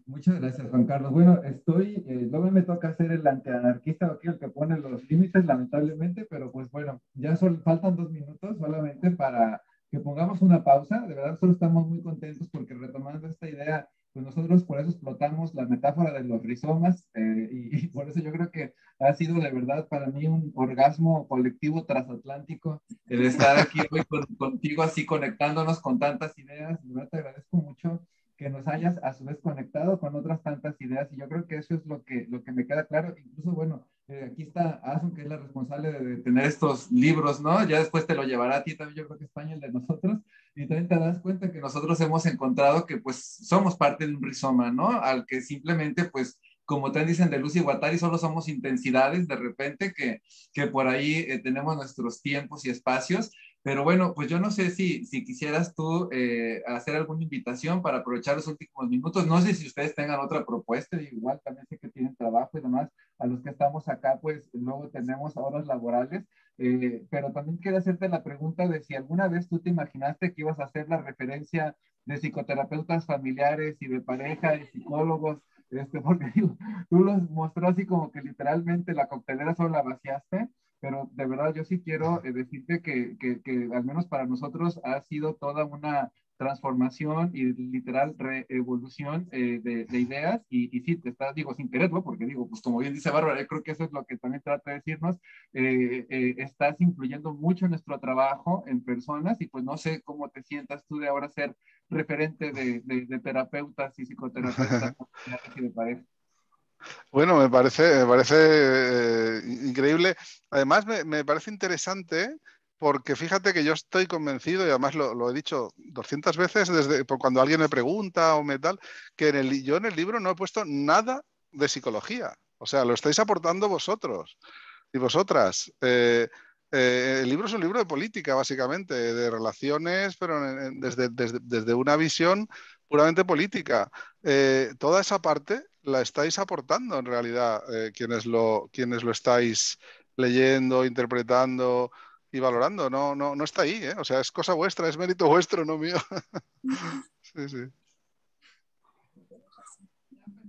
Muchas gracias, Juan Carlos. Bueno, luego me toca ser el antianarquista aquí, el que pone los límites, lamentablemente, pero pues bueno, ya faltan 2 minutos solamente para que pongamos una pausa. De verdad, solo estamos muy contentos porque retomando esta idea, pues nosotros por eso explotamos la metáfora de los rizomas y por eso yo creo que ha sido de verdad para mí un orgasmo colectivo transatlántico el estar aquí hoy contigo así conectándonos con tantas ideas. De verdad te agradezco mucho que nos hayas a su vez conectado con otras tantas ideas y yo creo que eso es lo que me queda claro. Incluso, bueno, aquí está Asun, que es la responsable de tener estos libros, ¿no? Ya después te lo llevará a ti también, yo creo que España, el de nosotros, y también te das cuenta que nosotros hemos encontrado que pues somos parte de un rizoma, ¿no? Al que simplemente pues como te dicen de Lucy Guattari, solo somos intensidades de repente que por ahí tenemos nuestros tiempos y espacios. Pero bueno, pues yo no sé si quisieras tú hacer alguna invitación para aprovechar los últimos minutos. No sé si ustedes tengan otra propuesta, igual también sé que tienen trabajo y demás. A los que estamos acá, pues luego tenemos horas laborales. Pero también quiero hacerte la pregunta de si alguna vez tú te imaginaste que ibas a hacer la referencia de psicoterapeutas familiares y de pareja y psicólogos, porque digo, tú los mostró así como que literalmente la coctelera solo la vaciaste, pero de verdad yo sí quiero decirte que al menos para nosotros ha sido toda una transformación y literal reevolución de ideas y sí, te estás, digo, sin quererlo, porque digo, pues como bien dice Bárbara, yo creo que eso es lo que también trata de decirnos, estás influyendo mucho en nuestro trabajo en personas y pues no sé cómo te sientas tú de ahora ser referente de terapeutas y psicoterapeutas y de pareja. Bueno, me parece increíble. Además, me parece interesante porque fíjate que yo estoy convencido, y además lo he dicho 200 veces por cuando alguien me pregunta o me tal, que yo en el libro no he puesto nada de psicología. O sea, lo estáis aportando vosotros y vosotras. El libro es un libro de política, básicamente, de relaciones, pero desde una visión puramente política. Toda esa parte la estáis aportando en realidad quienes lo estáis leyendo, interpretando y valorando. No está ahí, ¿eh? O sea, es cosa vuestra, es mérito vuestro, no mío. Sí, sí.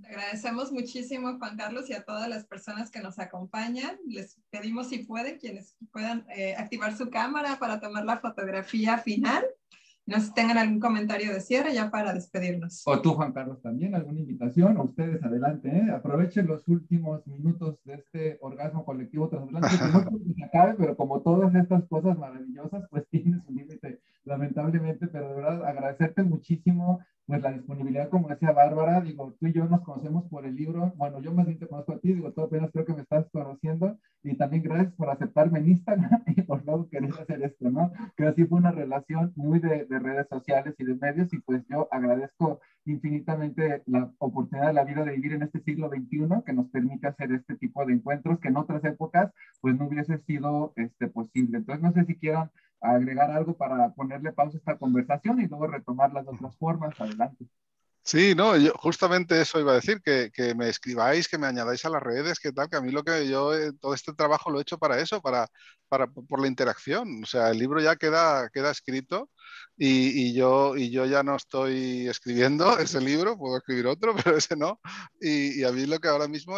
Te agradecemos muchísimo, Juan Carlos, y a todas las personas que nos acompañan. Les pedimos si pueden, quienes puedan activar su cámara para tomar la fotografía final. No sé si tengan algún comentario de cierre ya para despedirnos. O tú, Juan Carlos, también, alguna invitación, o ustedes adelante, ¿eh? Aprovechen los últimos minutos de este orgasmo colectivo transatlántico, que no creo que se acabe, pero como todas estas cosas maravillosas, pues tiene su límite, lamentablemente, pero de verdad agradecerte muchísimo pues la disponibilidad, como decía Bárbara, digo, tú y yo nos conocemos por el libro, bueno, yo más bien te conozco a ti, digo, tú apenas creo que me estás conociendo, y también gracias por aceptarme en Instagram y por luego querer hacer esto, ¿no? Que así fue una relación muy de redes sociales y de medios, y pues yo agradezco infinitamente la oportunidad de la vida de vivir en este siglo XXI que nos permite hacer este tipo de encuentros que en otras épocas pues no hubiese sido posible. Entonces no sé si quieran agregar algo para ponerle pausa a esta conversación y luego retomar las otras formas. Adelante. Sí, no, yo justamente eso iba a decir, que me escribáis, que me añadáis a las redes, que tal, que a mí lo que yo, todo este trabajo lo he hecho para eso, por la interacción. O sea, el libro ya queda escrito y yo ya no estoy escribiendo ese libro, puedo escribir otro, pero ese no. Y a mí lo que ahora mismo,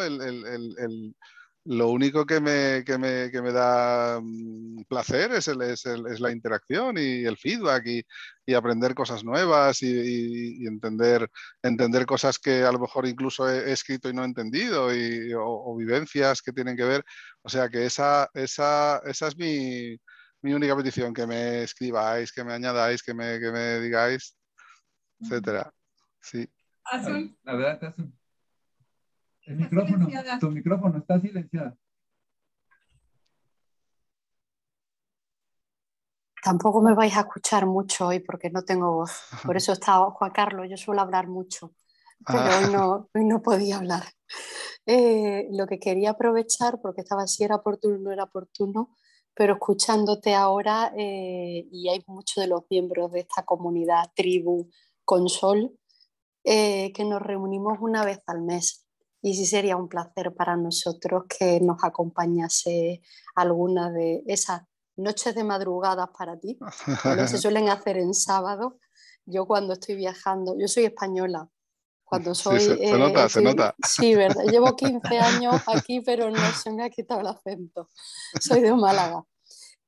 lo único que me da placer es la interacción y el feedback y aprender cosas nuevas y entender cosas que a lo mejor incluso he escrito y no he entendido o vivencias que tienen que ver. O sea que esa es mi única petición, que me escribáis, que me añadáis, que me digáis, etcétera. Sí. Azul. La verdad, Azul. El Está micrófono, silenciada. tu micrófono está silenciado. Tampoco me vais a escuchar mucho hoy porque no tengo voz. Por eso está Juan Carlos, yo suelo hablar mucho, pero hoy no podía hablar. Lo que quería aprovechar, porque estaba si era oportuno o no era oportuno, pero escuchándote ahora, y hay muchos de los miembros de esta comunidad, tribu, Consol, que nos reunimos una vez al mes. Y sí sería un placer para nosotros que nos acompañase alguna de esas noches de madrugadas para ti, ¿vale? Se suelen hacer en sábado. Yo cuando estoy viajando, yo soy española, cuando Sí, soy... se nota, se nota. Sí, ¿verdad? Llevo 15 años aquí, pero no se me ha quitado el acento. Soy de Málaga.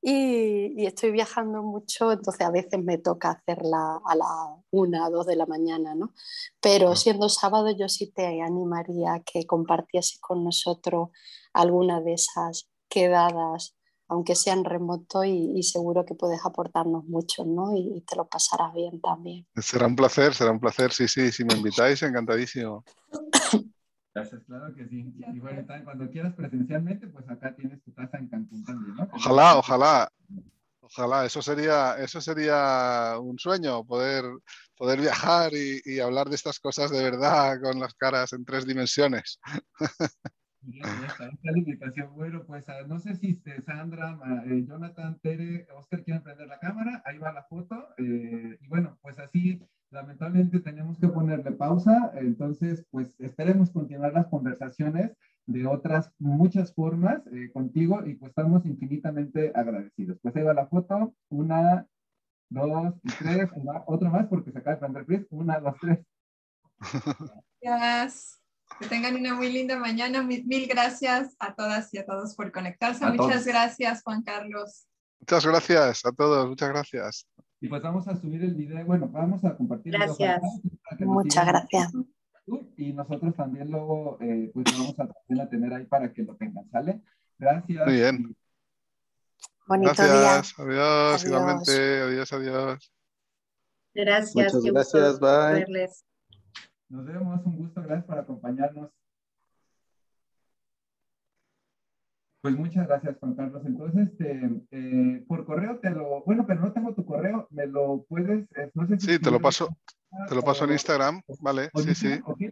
Y estoy viajando mucho, entonces a veces me toca hacerla a las 1 o 2 de la mañana, ¿no? Pero siendo sábado yo sí te animaría a que compartieses con nosotros alguna de esas quedadas, aunque sean remoto, y seguro que puedes aportarnos mucho, ¿no? Y te lo pasarás bien también. Será un placer, sí, si me invitáis, encantadísimo. Gracias, claro que sí. Y bueno, cuando quieras presencialmente, pues acá tienes tu casa en Cancún también, ¿no? Ojalá, eso sería un sueño, poder viajar y hablar de estas cosas de verdad con las caras en 3 dimensiones. Ya está la invitación. Bueno, pues no sé si Sandra, Jonathan, Tere, Oscar quieren prender la cámara, ahí va la foto. Y bueno, pues así lamentablemente tenemos que ponerle pausa, entonces pues esperemos continuar las conversaciones de otras muchas formas contigo y pues estamos infinitamente agradecidos. Pues ahí va la foto, 1, 2 y 3, otro más porque se acaba de prender Chris, 1, 2, 3. Gracias. Que tengan una muy linda mañana. Mil gracias a todas y a todos por conectarse. A Muchas todos. Gracias, Juan Carlos. Muchas gracias a todos, muchas gracias. Y pues vamos a subir el video, bueno, vamos a compartir el video. Gracias. Muchas gracias. Y nosotros también luego, pues lo vamos a tener ahí para que lo tengan, ¿sale? Gracias. Muy bien. Bonito Gracias, día. adiós, igualmente, adiós. Gracias. Muchas gracias, bye. Verles. Nos vemos, un gusto, gracias por acompañarnos. Pues muchas gracias, Juan Carlos. Entonces, por correo bueno, pero no tengo tu correo, me lo puedes, no sé si... Sí, te lo paso en Instagram, vale, sí. Okay.